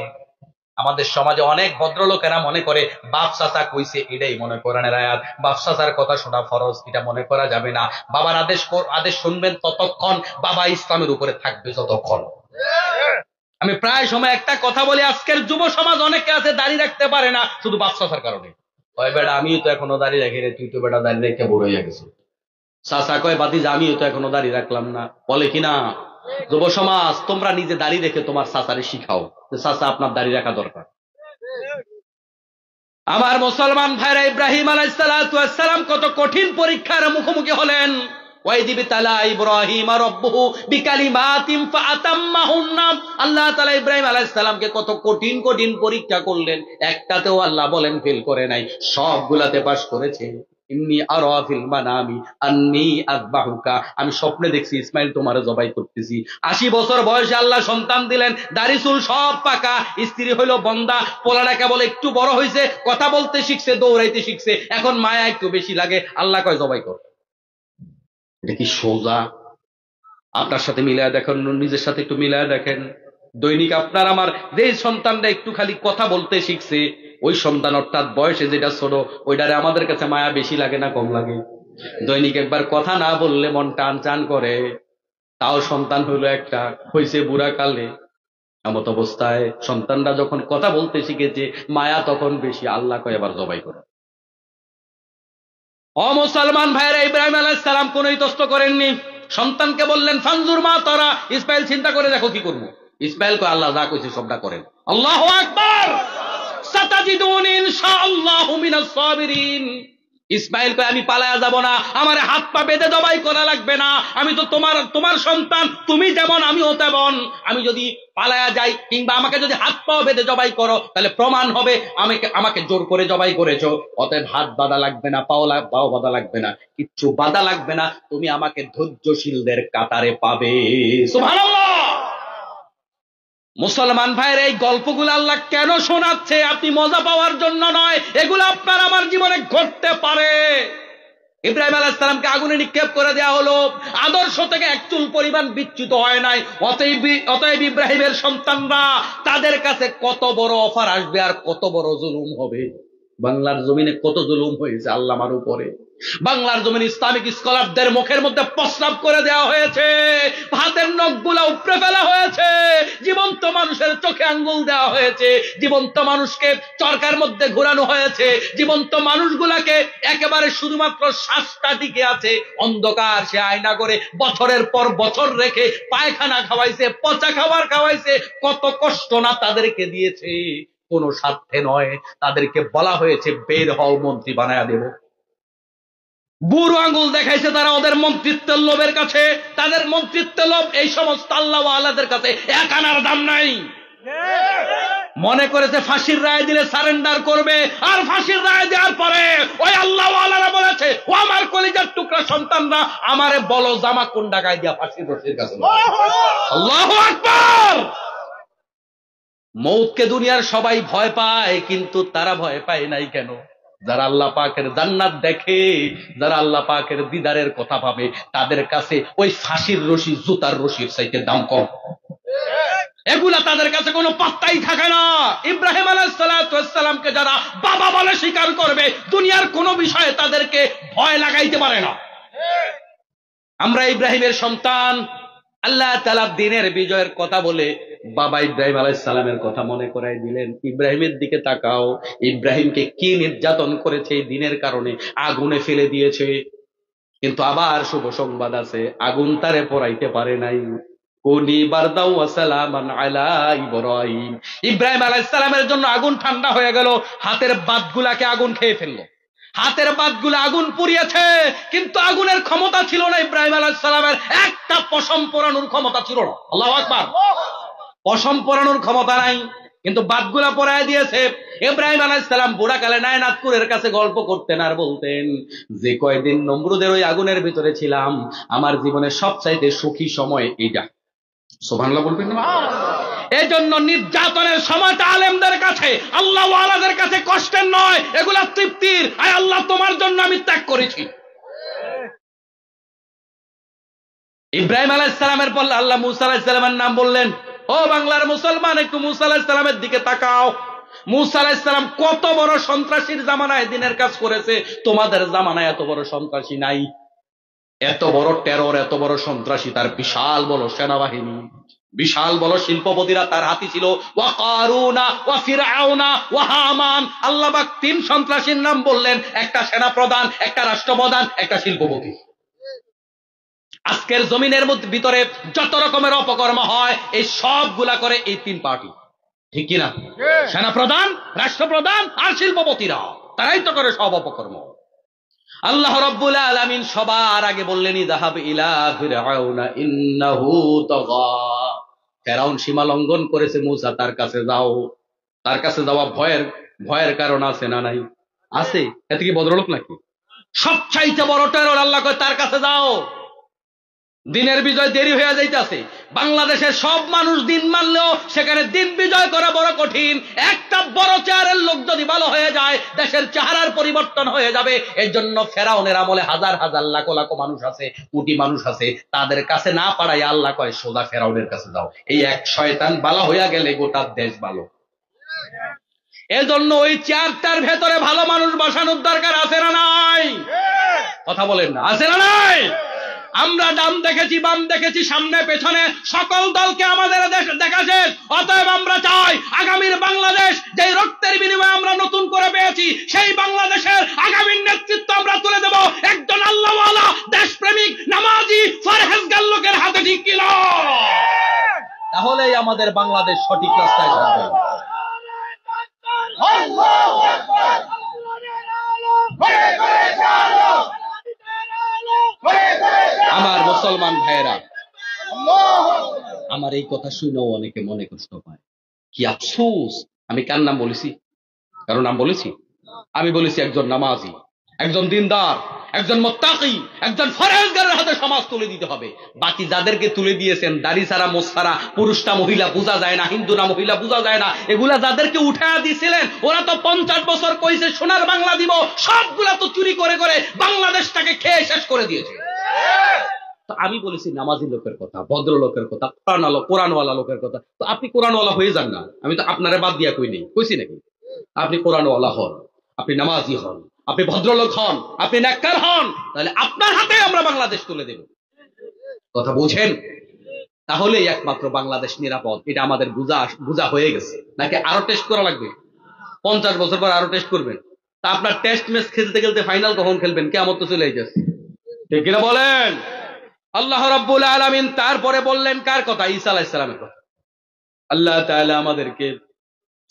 আমাদের সমাজে অনেক ভদ্রলোকেরা মনে করে বাপ চাচা কইছে এটাই মনে করেন আয়াত, বাপ চাচার কথা শোনা ফরজ, এটা মনে করা যাবে না। বাবার আদেশ শুনবেন ততক্ষণ, বাবা ইসলামের উপরে থাকবে যতক্ষণ। আমি প্রায় সময় একটা কথা বলি, আজকের যুব সমাজ অনেকে আছে দাঁড়িয়ে রাখতে পারে না শুধু বাপ চাচার কারণে। কয় বেটা আমিও তো এখনো দাঁড়িয়ে রাখি রে, তুই তো বেটা দাঁড়িয়ে রেখে বড় হয়ে গেছে। চাচা কয় বাতিজ আমিও তো এখনো দাঁড়িয়ে রাখলাম না। বলে কিনা যুব সমাজ, তোমরা নিজে দাঁড়িয়ে রেখে তোমার চাচারে শিখাও যে চাচা আপনার দাঁড়িয়ে রাখা দরকার। আমার মুসলমান ভাইরা, ইব্রাহিম আলাইহিস সালাম কত কঠিন পরীক্ষার মুখোমুখি হলেন। ওয়াইদ বিতালা ইব্রাহিম রাব্বুহু বিকালিমাতিন ফাআতাম্মাহুন্না। আল্লাহ তাআলা ইব্রাহিম আলাইহিস সালামকে কত কঠিন কঠিন পরীক্ষা করলেন, একটাতেও আল্লাহ বলেন ফেল করে নাই, সবগুলাতে পাস করেছে। ইন্নী আরা ফিল মানামি আন্নী আযবাহুকা, আমি স্বপ্নে দেখছি ইসমাইল তোমারে জবাই করতেছি। 80 বছর বয়সে আল্লাহ সন্তান দিলেন, দাড়ি চুল সব পাকা, স্ত্রী হইল বন্দা, পোলাটা কেবল একটু বড় হয়েছে, কথা বলতে শিখছে, দৌড়াইতে শিখছে, এখন মায়া একটু বেশি লাগে। আল্লাহ কয় জবাই কর। এটা কি সোজা? আপনার সাথে মিলায় দেখেন, নিজের সাথে একটু মিলায় দেখেন। দৈনিক আপনার আমার যে সন্তানটা একটু খালি কথা বলতে শিখছে, ওই সন্তান অর্থাৎ বয়সে যেটা ছোট, ওইটারে আমাদের কাছে মায়া বেশি লাগে না কম লাগে? দৈনিক একবার কথা না বললে মন টান টান করে, তাও সন্তান হইলো একটা, হয়েছে বুড়া কালে। এমত অবস্থায় সন্তানরা যখন কথা বলতে শিখেছে, মায়া তখন বেশি। আল্লাহ কয় এবার জবাই করে। মুসলমান ভাইরা, ইব্রাহিম আলাইহিস সালাম কোন ইতস্ত করেননি, সন্তানকে বললেন ফানজুর মা তারা, ইসমাইল চিন্তা করে দেখো কি করবো। ইসমাইল কয় আল্লাহ যা কইছে সবটা করেন। আল্লাহু আকবার। সাতাজিদুনি ইনশাআল্লাহু মিনাস সাবিরিন। ইসমাইল কয় আমি পালায়া যাব না, আমার হাত পা বেঁধে জবাই করা লাগবে না, আমি তো তোমার সন্তান, তুমি যেমন আমিও তেমন। আমি যদি পালায়া যাই কিংবা আমাকে যদি হাত পা বেঁধে জবাই করো, তাহলে প্রমাণ হবে আমাকে জোর করে জবাই করেছো। অতএব হাত বাঁধা লাগবে না, পাও বাঁধা লাগবে না, কিচ্ছু বাঁধা লাগবে না, তুমি আমাকে ধৈর্যশীলদের কাতারে পাবে। সুবহানাল্লাহ। মুসলমান ভাইয়ের, এই গল্পগুলো আল্লাহ কেন শোনাচ্ছে? আপনি মজা পাওয়ার জন্য নয়, এগুলো আপনার আমার জীবনে ঘটতে পারে। ইব্রাহিম আলাইহিস সালামকে আগুনে নিক্ষেপ করে দেওয়া হলো, আদর্শ থেকে এক চুল পরিমাণ বিচ্যুত হয় নাই। অতএব ইব্রাহিমের সন্তানরা, তাদের কাছে কত বড় অফার আসবে আর কত বড় জুলুম হবে। বাংলার জমিনে কত জুলুম হয়েছে আল্লামার উপরে। বাংলার জমিন ইসলামিক স্কলারদের মুখের মধ্যে প্রস্রাব করে দেওয়া হয়েছে, হাতের নখগুলা উপড়ে ফেলা হয়েছে, জীবন্ত মানুষের চোখে আঙ্গুল দেওয়া হয়েছে, জীবন্ত মানুষকে চরকার মধ্যে ঘোরানো হয়েছে, জীবন্ত মানুষগুলাকে একেবারে শুধুমাত্র শ্বাসটা টিকে আছে, অন্ধকার সে আয়না করে বছরের পর বছর রেখে পায়খানা খাওয়াইছে, পচা খাবার খাওয়াইছে, কত কষ্ট না তাদেরকে দিয়েছে। কোন স্বার্থে নয়, তাদেরকে বলা হয়েছে বের হও, মন্ত্রী বানায়া দেব। বুড়ো আঙ্গুল দেখাইছে তারা ওদের মন্ত্রিত্বের লোভের কাছে। তাদের মন্ত্রিত্বের লোভ এই সমস্ত আল্লাহ ওয়ালাদের কাছে এক আনার দাম নাই। মনে করেছে ফাঁসির রায় দিলে সারেন্ডার করবে, আর ফাঁসির রায় দেওয়ার পরে ওই আল্লাহ ওয়ালারা বলেছে, ও আমার কলিজার টুকরা সন্তানরা, আমারে বলো জামা কোন ডাকায় দিয়া ফাঁসির রশির কাছে। আল্লাহু আকবার। মৌতকে দুনিয়ার সবাই ভয় পায়, কিন্তু তারা ভয় পায় নাই কেন? যারা আল্লাহ পাকের জান্নাত দেখে, যারা আল্লাহ পাকের দিদারের কথা ভাবে, তাদের কাছে ওই ফাঁসির রশি জুতার রশির চাইতে দাম কম। এগুলা তাদের কাছে কোনো পাত্তাই থাকে না। ইব্রাহিম আলাইহিস সালামকে যারা বাবা বলে স্বীকার করবে, দুনিয়ার কোনো বিষয়ে তাদেরকে ভয় লাগাইতে পারে না। আমরা ইব্রাহিমের সন্তান। আল্লাহ তাআলা দ্বীনের বিজয়ের কথা বলে বাবা ইব্রাহিম আলাইহিস সালামের কথা মনে করাই দিলেন। ইব্রাহিমের দিকে তাকাও, ইব্রাহিমকে কি নির্যাতন করেছে এই দ্বীনের কারণে, আগুনে ফেলে দিয়েছে। কিন্তু আবার শুভ সংবাদ আছে, আগুন তারে পোড়াইতে পারে নাই। কুনি বারদাও ওয়া সালামান আলা ইব্রাহিম। ইব্রাহিম আলাইহিস সালামের জন্য আগুন ঠান্ডা হয়ে গেল, হাতের বাতগুলাকে আগুন খেয়ে ফেললো। হাতের বাতগুলো আগুন পুড়িয়েছে, কিন্তু আগুনের ক্ষমতা ছিল না ইব্রাহিম আলাইহিস সালামের, একটা পশম পোড়ানোর ক্ষমতা ছিল না। আল্লাহু আকবার। পশম পোড়ানোর ক্ষমতা নাই, কিন্তু বাতগুলা পোড়ায় দিয়েছে। ইব্রাহিম আলাইহিস সালাম বুড়াকালে নায়নাতপুরের কাছে গল্প করতেন আর বলতেন, যে কয়দিন নমরুদের ওই আগুনের ভিতরে ছিলাম, আমার জীবনের সবচাইতে সুখী সময় এইটা। সুবহানাল্লাহ বলবেন না? এই জন্য নির্যাতনের সময়টা আলেমদের কাছে, আল্লাহ ওয়ালাদের কাছে কষ্টের নয়, এগুলা তৃপ্তির। আয় আল্লাহ, তোমার জন্য আমি ত্যাগ করেছি। ইব্রাহিম আলাইহিস সালামের পর আল্লাহ মুসা আলাইহিস সালামের নাম বললেন। ও বাংলার মুসলমান, একটু মুসা আলাইহিস সালামের দিকে তাকাও। মুসা আলাইহিস সালাম কত বড় সন্ত্রাসীর জামানায় দিনের কাজ করেছে, তোমাদের জামানায় এত বড় সন্ত্রাসী নাই। এত বড় টেরর, এত বড় সন্ত্রাসী, তার বিশাল বড় সেনাবাহিনী, বিশাল বড় শিল্পপতিরা তার হাতে ছিল। ওয়া কারুনা ওয়া ফিরআউনা ওয়া হামান, আল্লাহ পাক 3 সন্ত্রাসীর নাম বললেন, একটা সেনাপ্রধান, একটা রাষ্ট্রপ্রধান, একটা শিল্পপতি। আজকের জমিনের ভিতরে যত রকমের অপকর্ম হয়, এই সবগুলা করে এই 3 পার্টি, ঠিক কিনা? সেনাপ্রধান, রাষ্ট্রপ্রধান আর শিল্পপতিরা, তারাই তো করে সব অপকর্ম। আল্লাহ রাব্বুল আলামিন সবার আগে বললেন, ইযহাব ইলা ফিরআউনা ইন্নাহু তাগা। ফিরআউন সীমা লঙ্ঘন করেছে, মুসা তার কাছে যাও। তার কাছে যাওয়া ভয়ের কারণ আছে না নাই? আছে। এত কি ভদ্রলোক নাকি? সবচাইতে বড় টেরর আল্লাহ কয় তার কাছে যাও। দিনের বিজয় দেরি হয়ে যাইতেছে। বাংলাদেশের সব মানুষ দিন মানলেও সেখানে দিন বিজয় করা বড় কঠিন। একটা বড় চেহারের লোক যদি ভালো হয়ে যায়, দেশের চেহারার পরিবর্তন হয়ে যাবে। এর জন্য ফেরাউনের আমলে হাজার হাজার লাখ লাখ মানুষ আছে, কোটি মানুষ আছে, তাদের কাছে না পারাই আল্লাহ কয় সোজা ফেরাউনের কাছে যাও। এই এক শয়তান ভালো হইয়া গেলে গোটা দেশ ভালো। এজন্য ওই চেয়ারটার ভেতরে ভালো মানুষ বসানোর দরকার আছে না নাই? কথা বলেন না, আছে না নাই? আমরা ডান দেখেছি, বাম দেখেছি, সামনে পেছনে সকল দলকে আমাদের দেখাছে। অতএব আমরা চাই আগামীর বাংলাদেশ, যে রক্তের বিনিময়ে আমরা নতুন করে পেয়েছি, সেই বাংলাদেশের আগামীর নেতৃত্ব আমরা তুলে দেব একজন আল্লাহওয়ালা, দেশপ্রেমিক, নামাজি, ফরহেজগার লোকের হাতে, ঠিক কিনা? তাহলেই আমাদের বাংলাদেশ সঠিক রাস্তায় থাকবে। আমার মুসলমান ভাইয়েরা, আমার এই কথা শুনেও অনেকে মনে কষ্ট পায়। কি আফসোস! আমি কার নাম বলেছি? কারো নাম বলেছি? আমি বলেছি একজন নামাজি, একজন দিনদার, একজন মুত্তাকি, একজন ফরহেজগারের হাতে সমাজ তুলে দিতে হবে। বাকি যাদেরকে তুলে দিয়েছেন, দাড়ি ছাড়া, মোছ ছাড়া, পুরুষটা মহিলা বোঝা যায় না, হিন্দু না মহিলা বোঝা যায় না, এগুলা যাদেরকে উঠায়া দিয়েছিলেন, ওরা তো 50 বছর কইছে সোনার বাংলা দিব, সবগুলা তো চুরি করে করে বাংলাদেশটাকে খেয়ে শেষ করে দিয়েছে। তো আমি বলেছি নামাজি লোকের কথা, ভদ্র লোকের কথা, কোরআনওয়ালা লোকের কথা। তো আপনি কোরআনওয়ালা হয়ে যান না। আমি তো আপনারে বাদ দিয়া কই নেই, কইছি নাকি? আপনি কোরআনওয়ালা হন, আপনি নামাজি হন, আপনি ভদ্রলোক হন, আপনি নেককার হন, তাহলে আপনার হাতে আমরা বাংলাদেশ তুলে দেব। কথা বুঝেন? তাহলেই একমাত্র বাংলাদেশ নিরাপদ। এটা আমাদের বুঝা হয়ে গেছে, নাকি আরো টেস্ট করা লাগবে? 50 বছর পর আরো টেস্ট করবেন? তা আপনার টেস্ট ম্যাচ খেলতে খেলতে ফাইনাল কখন খেলবেন? কিয়ামত তো চলে যাচ্ছে, ঠিক কিনা বলেন? আল্লাহ রাব্বুল আলামিন তারপরে বললেন কার কথা? ঈসা আলাইহিস সালামের কথা। আল্লাহ তাআলা আমাদেরকে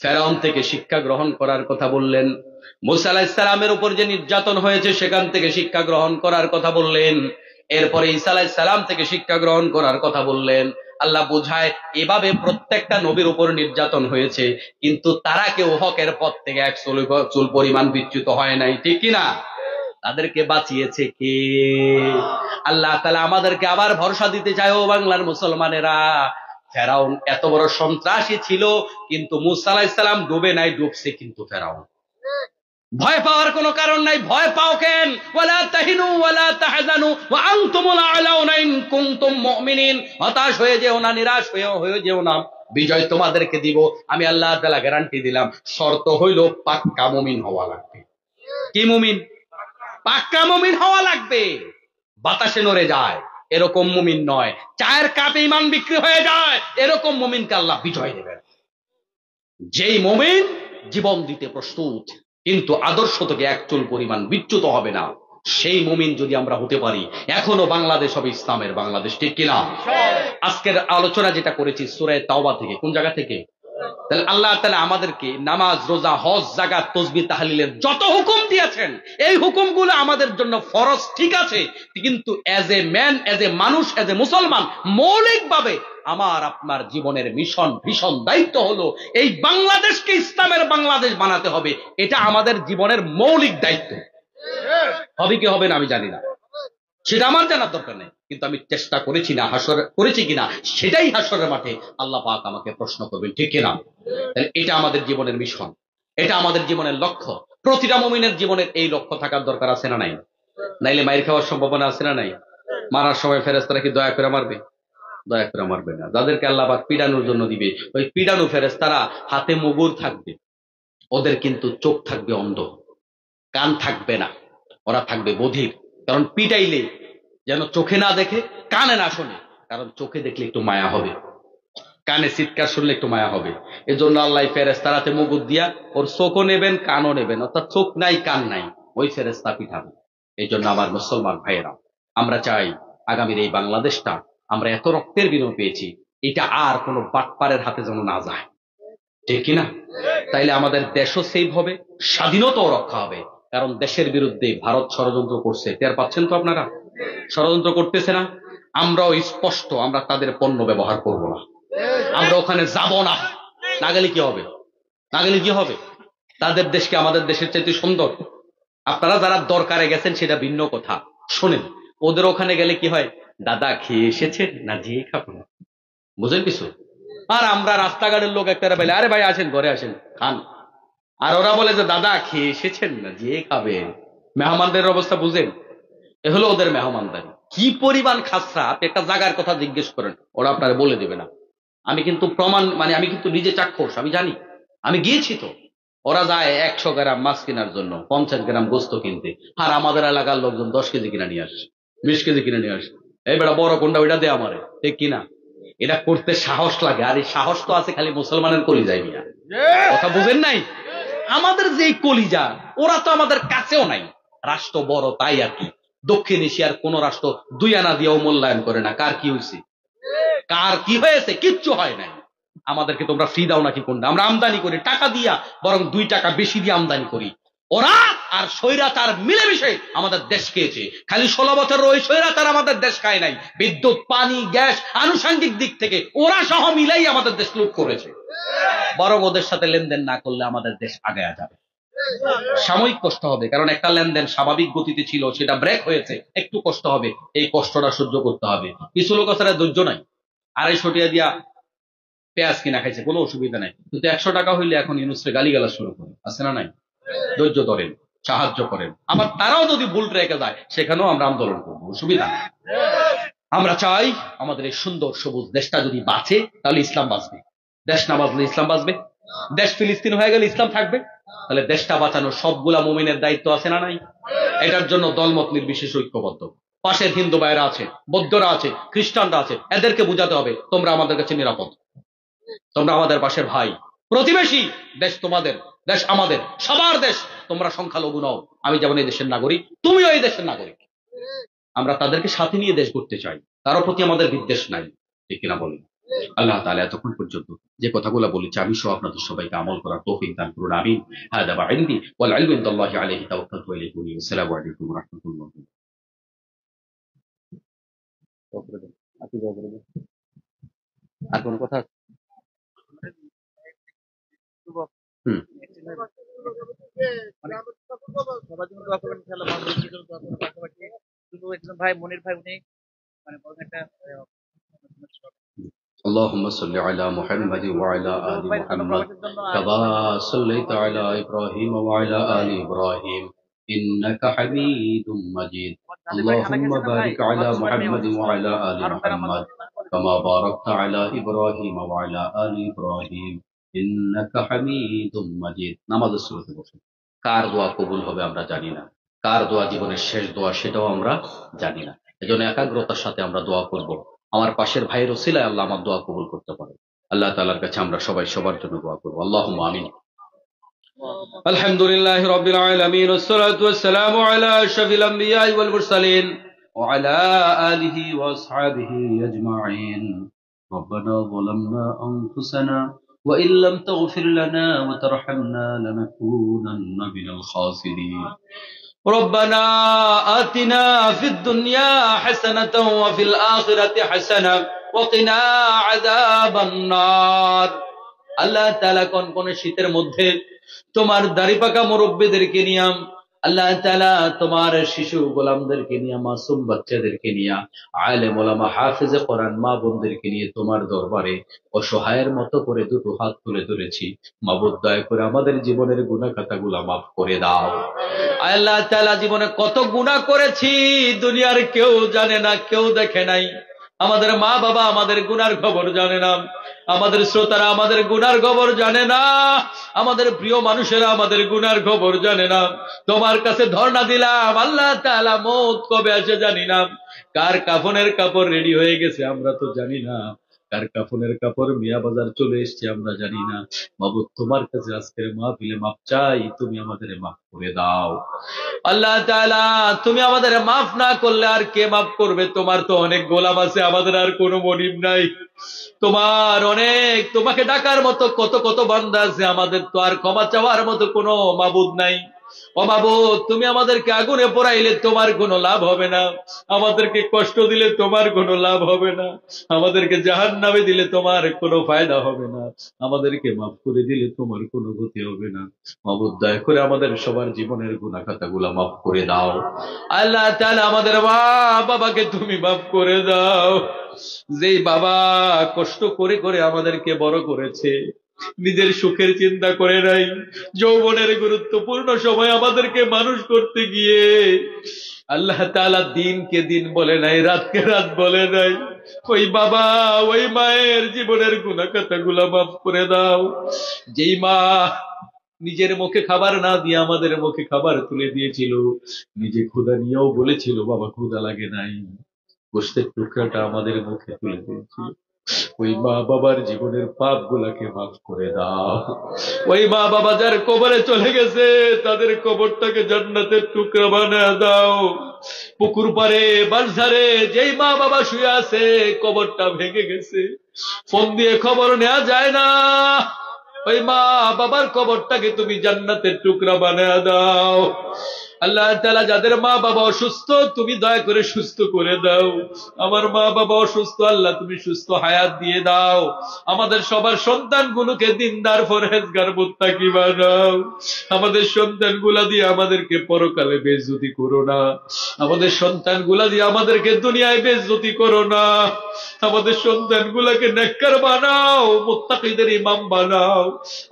ফেরাউন থেকে শিক্ষা গ্রহণ করার কথা বললেন। মুসা আলাইহিস সালামের উপর যে নির্যাতন হয়েছে সেখান থেকে শিক্ষা গ্রহণ করার কথা বললেন। এরপরে ঈসা আলাইহিস সালাম থেকে শিক্ষা গ্রহণ করার কথা বললেন। আল্লাহ বোঝায় এভাবে প্রত্যেকটা নবীর উপর নির্যাতন হয়েছে, কিন্তু তারা কেউ হকের পথ থেকে এক চুল পরিমাণ বিচ্যুত হয় নাই, ঠিক কিনা? তাদেরকে বাঁচিয়েছে কে? আল্লাহ তাআলা আমাদেরকে আবার ভরসা দিতে চায়, ও বাংলার মুসলমানেরা, ফেরাউন এত বড় সন্ত্রাসী ছিল, কিন্তু মুসা আলাইহিস সালাম ডুবে নাই, ডুবছে কিন্তু ফেরাউন। ভয় পাওয়ার কোনো কারণ নাই। ভয় পাও কেন? ওয়ালা তাহিনু ওয়ালা তাহজানু ওয়া আনতুমুল আ'লাউনা ইন কুনতুম মুমিনিন। হতাশ হয়ে যেও না, নিরাশ হয়ে যেও না, বিজয় তোমাদেরকে দিব। আমি আল্লাহ তাআলা গ্যারান্টি দিলাম। শর্ত হইল পাক্কা মুমিন হওয়া লাগবে। কি মুমিন? পাক্কা মুমিন হওয়া লাগবে। বাতাসে নড়ে যায় এরকম মুমিন নয়, চায়ের কাপে ঈমান বিক্রি হয়ে যায় এরকম মুমিনকে আল্লাহ বিজয় দেবেন। যেই মুমিন জীবন দিতে প্রস্তুত, কিন্তু আদর্শ থেকে এক চুল পরিমাণ বিচ্যুত হবে না, সেই মুমিন যদি আমরা হতে পারি, এখনো বাংলাদেশ হবে ইসলামের বাংলাদেশ, ঠিক কিনা? আজকের আলোচনা যেটা করেছি সূরা তাওবা থেকে, কোন জায়গা থেকে? তাহলে আল্লাহ তাআলা আমাদেরকে নামাজ, রোজা, হজ, যাকাত, তাসবিহ, তাহলিলের যত হুকুম দিয়েছেন, এই হুকুমগুলো আমাদের জন্য ফরজ, ঠিক আছে, কিন্তু as a man, as a মানুষ, এজ এ মুসলমান, মৌলিকভাবে আমার আপনার জীবনের মিশন, ভীষণ দায়িত্ব হলো এই বাংলাদেশকে ইসলামের বাংলাদেশ বানাতে হবে। এটা আমাদের জীবনের মৌলিক দায়িত্ব। হবে কি হবে না আমি জানি না, সেটা আমার জানার দরকার নেই, কিন্তু আমি চেষ্টা করেছি না, করেছি কিনা সেটাই হাসরের মাঠে আল্লাহ পাক আমাকে প্রশ্ন করবেন, ঠিক কিনা? এটা আমাদের জীবনের মিশন, এটা আমাদের জীবনের লক্ষ্য। প্রতিটা মুমিনের জীবনের এই লক্ষ্য থাকার দরকার আছে না নাই? নাইলে মাইর খাওয়ার সম্ভাবনা আছে না নাই? মারার সময় ফেরেশতারা কি দয়া করে মারবে? দয়া করে মারবে না। যাদেরকে আল্লাহ পাক পীড়ানোর জন্য দিবে, ওই পীড়ানো ফেরেশতারা হাতে মুগুর থাকবে, ওদের কিন্তু চোখ থাকবে অন্ধ, কান থাকবে না, ওরা থাকবে বধির। কারণ পিটাইলে যেন চোখে না দেখে, কানে না শোনে। কারণ চোখে দেখলে একটু মায়া হবে, কানে চিৎকার শুনলে একটু মায়া হবে। এজন্য আল্লাহ ফেরেশতারাতে মুগুর দিয়া ওর চোখও নেবেন, কানও নেবেন, অর্থাৎ চোখ নাই কান নাই, ওই ফেরেশতা পিঠাবে। এই জন্য আমার মুসলমান ভাইয়েরা, আমরা চাই আগামীর এই বাংলাদেশটা, আমরা এত রক্তের বিনিময় পেয়েছি, এটা আর কোনো বাটপারের হাতে যেন না যায়, ঠিক কিনা? তাইলে আমাদের দেশও সেভ হবে, স্বাধীনতাও রক্ষা হবে। কারণ দেশের বিরুদ্ধে ভারত ষড়যন্ত্র করছে, টের পাচ্ছেন তো আপনারা? ষড়যন্ত্র করতেছে না? আমরাও স্পষ্ট, আমরা তাদের পণ্য ব্যবহার করব না, আমরা ওখানে যাব না। না গেলে কি হবে? না গেলে কি হবে? তাদের দেশকে আমাদের দেশের চাইতে সুন্দর। আপনারা যারা দরকারে গেছেন সেটা ভিন্ন কথা, শোনেন, ওদের ওখানে গেলে কি হয়? দাদা খেয়ে এসেছেন না যেয়ে খাবেন, বুঝেন কিছু? আর আমরা রাস্তাঘাটের লোক একটা বলে, আরে ভাই আসেন, ঘরে আসেন, খান। আর ওরা বলে যে দাদা খেয়ে এসেছেন না যেয়ে খাবেন। মেহমানদের অবস্থা বুঝেন? এ হলো ওদের মেহমানদারি। কি পরিমাণ খাসরা! আপনি একটা জায়গার কথা জিজ্ঞেস করেন, ওরা আপনারা বলে দেবে না। আমি কিন্তু প্রমাণ, মানে আমি কিন্তু নিজে চাক্ষুষ, আমি জানি, আমি গিয়েছি তো। ওরা যায় 100 গ্রাম মাছ কেনার জন্য, 50 গ্রাম গোস্ত কিনতে, আর আমাদের এলাকার লোকজন 10 কেজি কিনে নিয়ে আসে, 20 কেজি কিনে নিয়ে আসে। এই বেটা বড় কোনটা, ওইটা দে আমারে, ঠিক কিনা? এটা করতে সাহস লাগে, আর এই সাহস তো আছে খালি মুসলমানের কলিজায় মিয়া। কথা বুঝেন নাই? আমাদের যে কলিজা, ওরা তো আমাদের কাছেও নাই। রাষ্ট্র বড় তাই আর কি। দক্ষিণ এশিয়ার কোন রাষ্ট্র 2 আনা দিয়েও মূল্যায়ন করে না কার কি হয়েছে, কার কি হয়েছে, কিচ্ছু হয় নাই। আমাদেরকে তোমরা ফ্রি দাও নাকি কোনটা? আমরা আমদানি করি টাকা দিয়া, বরং 2 টাকা বেশি দিয়ে আমদানি করি। ওরা আর স্বৈরাচার মিলেমিশে আমাদের দেশ খেয়েছে। খালি 16 বছর ওই স্বৈরাচার আমাদের দেশ খায় নাই, বিদ্যুৎ, পানি, গ্যাস, আনুষঙ্গিক দিক থেকে ওরা সহ মিলাই আমাদের দেশ লুট করেছে। বরং ওদের সাথে লেনদেন না করলে আমাদের দেশ আগায়া যাবে। সাময়িক কষ্ট হবে, কারণ একটা লেনদেন স্বাভাবিক গতিতে ছিল, সেটা ব্রেক হয়েছে, একটু কষ্ট হবে, এই কষ্টটা সহ্য করতে হবে। কিছু লোক আছে ধৈর্য নাই, 250 টাকা দিয়া পেঁয়াজ কিনা খাইছে, কোনো অসুবিধা নাই। কিন্তু 100 টাকা হইলে এখন ইউনুসরে গালিগালাজ শুরু করে, আছে না নাই? ধৈর্য ধরেন, সাহায্য করেন। আবার তারাও যদি ভুল রেখে যায়, সেখানেও আমরা আন্দোলন করবো, অসুবিধা নেই। আমরা চাই আমাদের এই সুন্দর সবুজ দেশটা যদি বাঁচে, তাহলে ইসলাম বাঁচবে। দেশ না বাঁচলে ইসলাম বাঁচবে? দেশ ফিলিস্তিন হয়ে গেলে ইসলাম থাকবে? তাহলে দেশটা বাঁচানোর সবগুলা মুমিনের দায়িত্ব আছে না নাই? এটার জন্য দলমত নির্বিশেষে ঐক্যবদ্ধ। পাশের হিন্দু ভাইয়েরা আছে, বৌদ্ধরা আছে, খ্রিস্টানরা আছে, এদেরকে বুঝাতে হবে তোমরা আমাদের কাছে নিরাপদ, তোমরা আমাদের পাশের ভাই, প্রতিবেশী। দেশ তোমাদের, দেশ আমাদের, সবার দেশ। তোমরা সংখ্যালঘু নও, আমি যেমন এই দেশের নাগরিক, তুমিও এই দেশের নাগরিক। আমরা তাদেরকে সাথে নিয়ে দেশ করতে চাই, কারো প্রতি আমাদের বিদ্বেষ নাই, ঠিক কিনা বলেন? আল্লাহ তাআলা এতক্ষণ পর্যন্ত যে কথাগুলো বলেছি, আমি সহ আপনাদের সবাইকে আমল করার তৌফিক দান করুন, আমিন। হাদা মা ইনদি ওয়াল ইলমু ইনদাল্লাহি আলাইহি তাওয়াক্কালতু ওয়া ইলাইহি উনীব। আসসালামু আলাইকুম ওয়া রাহমাতুল্লাহ। আর কোন কথা? হুম, ভাই মনির ভাই উনি মানে বড় একটা اللهم صل على محمد وعلى آل محمد كما صليت على إبراهيم وعلى آل إبراهيم إنك حميد مجيد. اللهم بارك على محمد وعلى آل محمد كما باركت على إبراهيم وعلى آل إبراهيم إنك حميد مجيد. নামাজ শুরুতে বসে কার দোয়া কবুল হবে আমরা জানি না, কার দোয়া জীবনের শেষ দোয়া সেটাও আমরা জানি না। এজন্য একাগ্রতার সাথে আমরা দোয়া করব, আমার পাশের ভাইয়ের ওসিলায় আল্লাহ আমার দোয়া কবুল করতে পারে। আল্লাহ তাআলার কাছে আমরা সবাই সবার জন্য দোয়া করব। আল্লাহুম্মা আমিন। আলহামদুলিল্লাহি রাব্বিল আলামিন ওয়াসসালাতু ওয়াসসালামু আলা আশরাফিল আমবিয়া ওয়াল মুরসালিন ওয়া আলা আলিহি ওয়া আসহাবিহি আজমাইন। রব্বানা যালামনা আনফুসানা ওয়া ইল লাম তাগফির লানা ওয়া তারহামনা লানাকুনান্না মিনাল খাসিরিন। ربنا آتنا في الدنيا حسنة وفي الآخرة حسنة وقنا عذاب النار. আল্লাহ তাআলা কোন কোন শীতের মধ্যে তোমার দাড়ি পাকা মুরব্বিদেরকে নিয়ে আল্লাহ তাআলা তোমার শিশু গোলামদেরকে নিয়ে, মাসুম বাচ্চাদেরকে নিয়ে, আলেম ওলামা হাফেজে কোরআন মা বোনদেরকে নিয়ে তোমার দরবারে অসহায়ের মতো করে দুটো হাত তুলে ধরেছি। মাবুদ, দয়া করে আমাদের জীবনের গুনাহ খাতাগুলা মাফ করে দাও। আল্লাহ তাআলা জীবনে কত গুনাহ করেছি দুনিয়ার কেউ জানে না, কেউ দেখে নাই। আমাদের মা বাবা আমাদের গুনার খবর জানে না, আমাদের শ্রোতারা আমাদের গুনার খবর জানে না, আমাদের প্রিয় মানুষেরা আমাদের গুনার খবর জানে না। তোমার কাছে ধর্ণা দিলাম, আল্লাহ তাআলা মওত কবে আসে জানি না, কার কাফনের কাপড় রেডি হয়ে গেছে আমরা তো জানি না, কার কাফনের কাপড় মিয়া বাজার চলে এসছে আমরা জানি না। মাবুদ, তোমার কাছে আজকের মাহফিলে মাপ চাই, তুমি আমাদের মাফ করে দাও। আল্লাহ তাআলা, তুমি আমাদের মাফ না করলে আর কে মাফ করবে? তোমার তো অনেক গোলাম আছে, আমাদের আর কোনো মনিব নাই। তোমার অনেক, তোমাকে ডাকার মতো কত কত বান্দা আছে, আমাদের তো আর ক্ষমা চাওয়ার মতো কোনো মাবুদ নাই। ও মাবুদ, তুমি আমাদেরকে আগুনে পোড়াইলে তোমার কোনো লাভ হবে না, আমাদেরকে কষ্ট দিলে তোমার কোনো লাভ হবে না, আমাদেরকে জাহান্নামে দিলে তোমার কোনো ফায়দা হবে না, আমাদেরকে মাফ করে দিলে তোমার কোনো ক্ষতি হবে না। মাবুদ, দয়া করে আমাদের সবার জীবনের গুনাহ খাতাগুলা মাফ করে দাও। আল্লাহ তাআলা, আমাদের মা বাবাকে তুমি মাফ করে দাও। যেই বাবা কষ্ট করে করে আমাদেরকে বড় করেছে, নিজের সুখের চিন্তা করে নাই, যৌবনের গুরুত্বপূর্ণ সময় আমাদেরকে মানুষ করতে গিয়ে আল্লাহ তাআলা দিনকে দিন বলে নাই, রাতকে রাত বলে নাই, ওই বাবা ওই মায়ের জীবনের গুনাহ খাতাগুলা মাফ করে দাও। যেই মা নিজের মুখে খাবার না দিয়ে আমাদের মুখে খাবার তুলে দিয়েছিল, নিজে ক্ষুধা নিয়েও বলেছিল বাবা ক্ষুধা লাগে নাই, গোশতের টুকরাটা আমাদের মুখে তুলে দিয়েছিল, ওই মা বাবার জীবনের পাপ গুলাকে মাফ করে দাও। ওই মা বাবা যার কবরে চলে গেছে তাদের কবরটাকে জান্নাতের টুকরা বানায় দাও। পুকুর পারে বালঝারে যেই মা বাবা শুয়ে আছে কবরটা ভেঙে গেছে, ফোন দিয়ে খবর নেওয়া যায় না, ওই মা বাবার কবরটাকে তুমি জান্নাতের টুকরা বানায় দাও। আল্লাহ তাআলা, যাদের মা বাবা অসুস্থ তুমি দয়া করে সুস্থ করে দাও। আমার মা বাবা অসুস্থ, আল্লাহ তুমি সুস্থ হায়াত দিয়ে দাও। আমাদের সবার সন্তানগুলোকে দিনদার পরহেজগার মুত্তাকি বানাও। আমাদের সন্তানগুলা দিয়ে আমাদেরকে পরকালে বেইজ্জতি করো না, আমাদের সন্তানগুলা দিয়ে আমাদেরকে দুনিয়ায় বেইজ্জতি করো না। আমাদের সন্তানগুলাকে নেককার বানাও, মুত্তাকিদের ইমাম বানাও।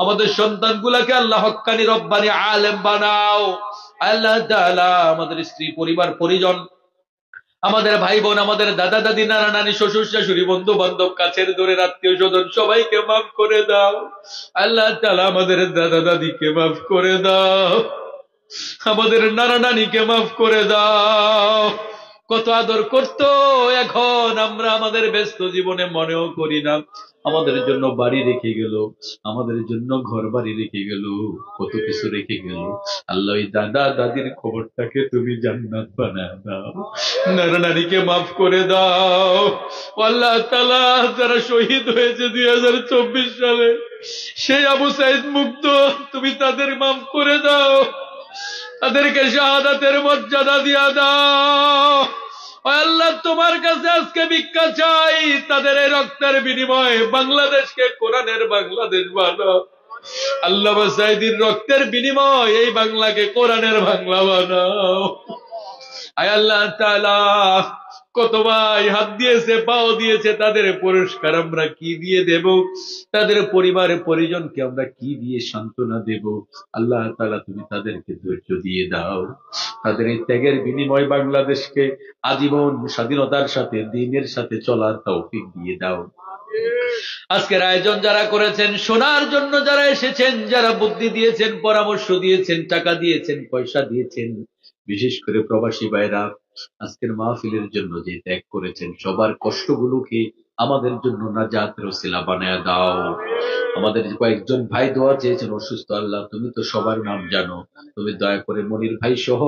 আমাদের সন্তানগুলাকে আল্লাহ হক্কানি রব্বানি আলেম বানাও। আল্লাহ তাআলা, আমাদের স্ত্রী পরিবার পরিজন, আমাদের ভাই বোন, আমাদের দাদা দাদি, নানা নানি, শ্বশুর শাশুড়ি, বন্ধু বান্ধব, কাছের দূরের আত্মীয় স্বজন সবাইকে মাফ করে দাও। আল্লাহ তাআলা, আমাদের দাদা দাদিকে মাফ করে দাও, আমাদের নানা নানিকে মাফ করে দাও। কত আদর করতো, এখন আমরা আমাদের ব্যস্ত জীবনে মনেও করি না। আমাদের জন্য বাড়ি রেখে গেল, আমাদের জন্য ঘর বাড়ি রেখে গেল, কত কিছু রেখে গেল। আল্লাহ, ওই দাদা দাদির খবরটাকে তুমি জান্নাত বানায় দাও, নানা নানিকে মাফ করে দাও। আল্লাহ তাআলা, যারা শহীদ হয়েছে 2024 সালে, সেই আবু সাইদ মুগ্ধ, তুমি তাদের মাফ করে দাও, তাদেরকে শাহাদাতের মর্যাদা দিয়া দাও। আল্লাহ, তোমার কাছে আজকে ভিক্ষা চাই, তাদের এই রক্তের বিনিময়ে বাংলাদেশকে কোরআনের বাংলাদেশ বানাও। আল্লামা সাঈদীর রক্তের বিনিময়ে এই বাংলাকে কোরআনের বাংলা বানাও। আয় আল্লাহ তাআলা, কত ভাই হাত দিয়েছে, পাও দিয়েছে, তাদের পুরস্কার আমরা কি দিয়ে দেব? তাদের পরিবারের পরিজনকে আমরা কি দিয়ে সান্ত্বনা দেব? আল্লাহ তাআলা, তুমি তাদেরকে ধৈর্য দিয়ে দাও। তাদের এই ত্যাগের বিনিময়ে বাংলাদেশকে আজীবন স্বাধীনতার সাথে দ্বীনের সাথে চলার তৌফিক দিয়ে দাও। আজকের আয়োজন যারা করেছেন, শোনার জন্য যারা এসেছেন, যারা বুদ্ধি দিয়েছেন, পরামর্শ দিয়েছেন, টাকা দিয়েছেন, পয়সা দিয়েছেন, বিশেষ করে প্রবাসী ভাইরা আজকের মাহফিলের জন্য যে ত্যাগ করেছেন, সবার কষ্টগুলোকে আমাদের জন্য নাজাতের ওসিলা বানায়া দাও। আমাদের কয়েকজন ভাই দোয়া চেয়েছেন অসুস্থ, আল্লাহ তুমি তো সবার নাম জানো, তুমি দয়া করে মনির ভাই সহ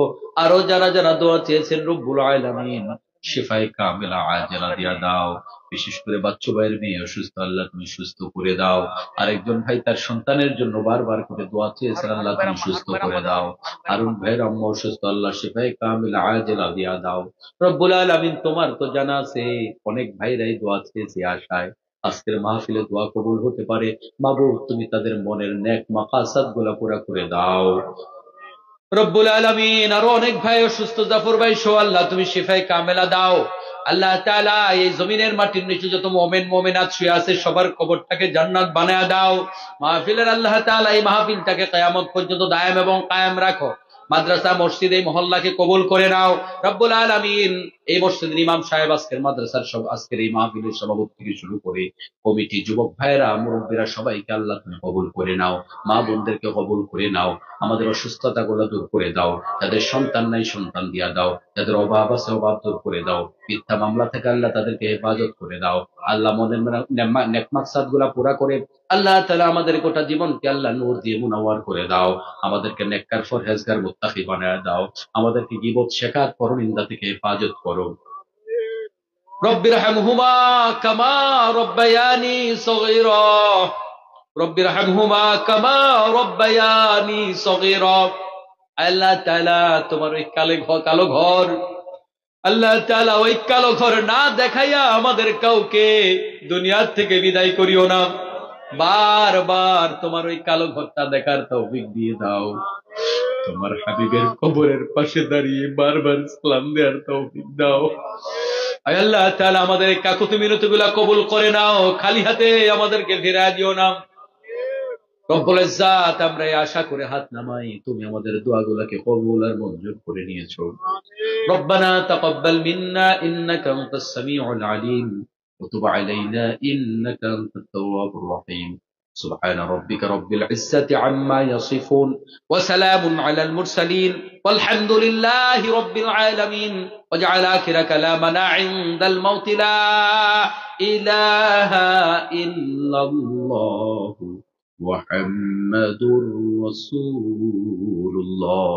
আরো যারা যারা দোয়া চেয়েছেন, রব্বুল আলামিন শিফায়ে কামিলা আজেলা দিয়া দাও। বিশেষ করে বাচ্চু ভাইয়ের মেয়ে অসুস্থ, আল্লাহ তুমি সুস্থ করে দাও। আরেকজন ভাই তার সন্তানের জন্য বারবার করে দোয়া চেয়েছেন, আল্লাহ তুমি সুস্থ করে দাও। হারুন ভাইয়ের আম্মা অসুস্থ, আল্লাহ শিফায়ে কামিলা আজেলা দিয়া দাও। রব্বুল আলামিন, তোমার তো জানা আছে অনেক ভাইরাই দোয়া চেয়েছে আশায় আজকের মাহফিলে দোয়া কবুল হতে পারে। মাবুদ, তুমি তাদের মনের নেক মাকাসাদ গুলা পুরা করে দাও। রব্বুল আলামিন আরো অনেক ভাই অসুস্থ, জাফর ভাই সহ আল্লাহ তুমি শিফায়ে কামেলা দাও। আল্লাহ তাআলা এই জমিনের মাটির নিচে যত মুমিন মুমিনাত শুয়ে আছে সবার কবরটাকে জান্নাত বানায়া দাও। মাহফিলের আল্লাহ তাআলা এই মাহফিলটাকে কিয়ামত পর্যন্ত দায়েম এবং কায়েম রাখো। মাদ্রাসা মসজিদ এই মহল্লাকে কবুল করে নাও রব্বুল আলামিন। এই মসজিদের ইমাম সাহেব, আজকের মাদ্রাসার সব, আজকের এই মাহফিলের সভাপতি থেকে শুরু করে কমিটি, যুবক ভাইয়েরা, মুরব্বীরা সবাইকে আল্লাহ তুমি কবুল করে নাও। মা বোনদেরকে কবুল করে নাও। আমাদের অসুস্থতা গুলো দূর করে দাও। যাদের সন্তান নাই সন্তান দিয়া দাও। যাদের অভাব আছে অভাব দূর করে দাও। মিথ্যা মামলা থেকে আল্লাহ তাদেরকে হেফাজত করে দাও। আল্লাহ মনের নেক মাকসাদ গুলা পুরা করে আল্লাহ তাআলা আমাদের গোটা জীবনকে আল্লাহ নূর দিয়ে মুনাওয়ার করে দাও। আমাদেরকে নেককার পরহেজগার মুত্তাকি বানায় দাও। আমাদেরকে গীবত শেখাত পরনিন্দা থেকে হেফাজত করো। রব্বির হামহুমা কামা রব্বায়ানি সগীরা। রব্বির হামহুমা কামা রব্বায়ানি সগীরা। আল্লাহ তাআলা তোমার ওই কালো ঘর, আল্লাহ তাআলা ওই কালো ঘর না দেখাইয়া আমাদের কাউকে দুনিয়ার থেকে বিদায় করিও না। বারবার তোমার ওই কালো ঘরটা দেখার তৌফিক দিয়ে দাও। তোমার হাবিবের কবরের পাশে দাঁড়িয়ে বারবার সালাম দেওয়ার তৌফিক দাও। আয় আল্লাহ তাআলা আমাদের এই কাকুতি মিনতিগুলা কবুল করে নাও। খালি হাতে আমাদেরকে ফিরায় দিও না। রব্বুল ইজ্জাত, আমরা আশা করে হাত নামাই, তুমি আমাদের দোয়াগুলোকে কবুল আর মঞ্জুর করে নিয়েছো। রব্বানা তাকাব্বাল মিন্না ইন্নাকা আনতাস সামিউল আলিম ওয়া তুব আলাইনা ইন্নাকা আনতাত তাওয়াবুর রহিম। সুবহান রাব্বিকা রাব্বিল ইজ্জাতি আম্মা ইয়াসিফুন ওয়া সালামুন আলাল মুরসালিন ওয়ালহামদুলিল্লাহি রাব্বিল আলামিন। ওয়াজআল আখিরা কালামানা ইনদাল মাউত লা ইলাহা ইল্লাল্লাহু মুহাম্মাদুর রাসূলুল্লাহ।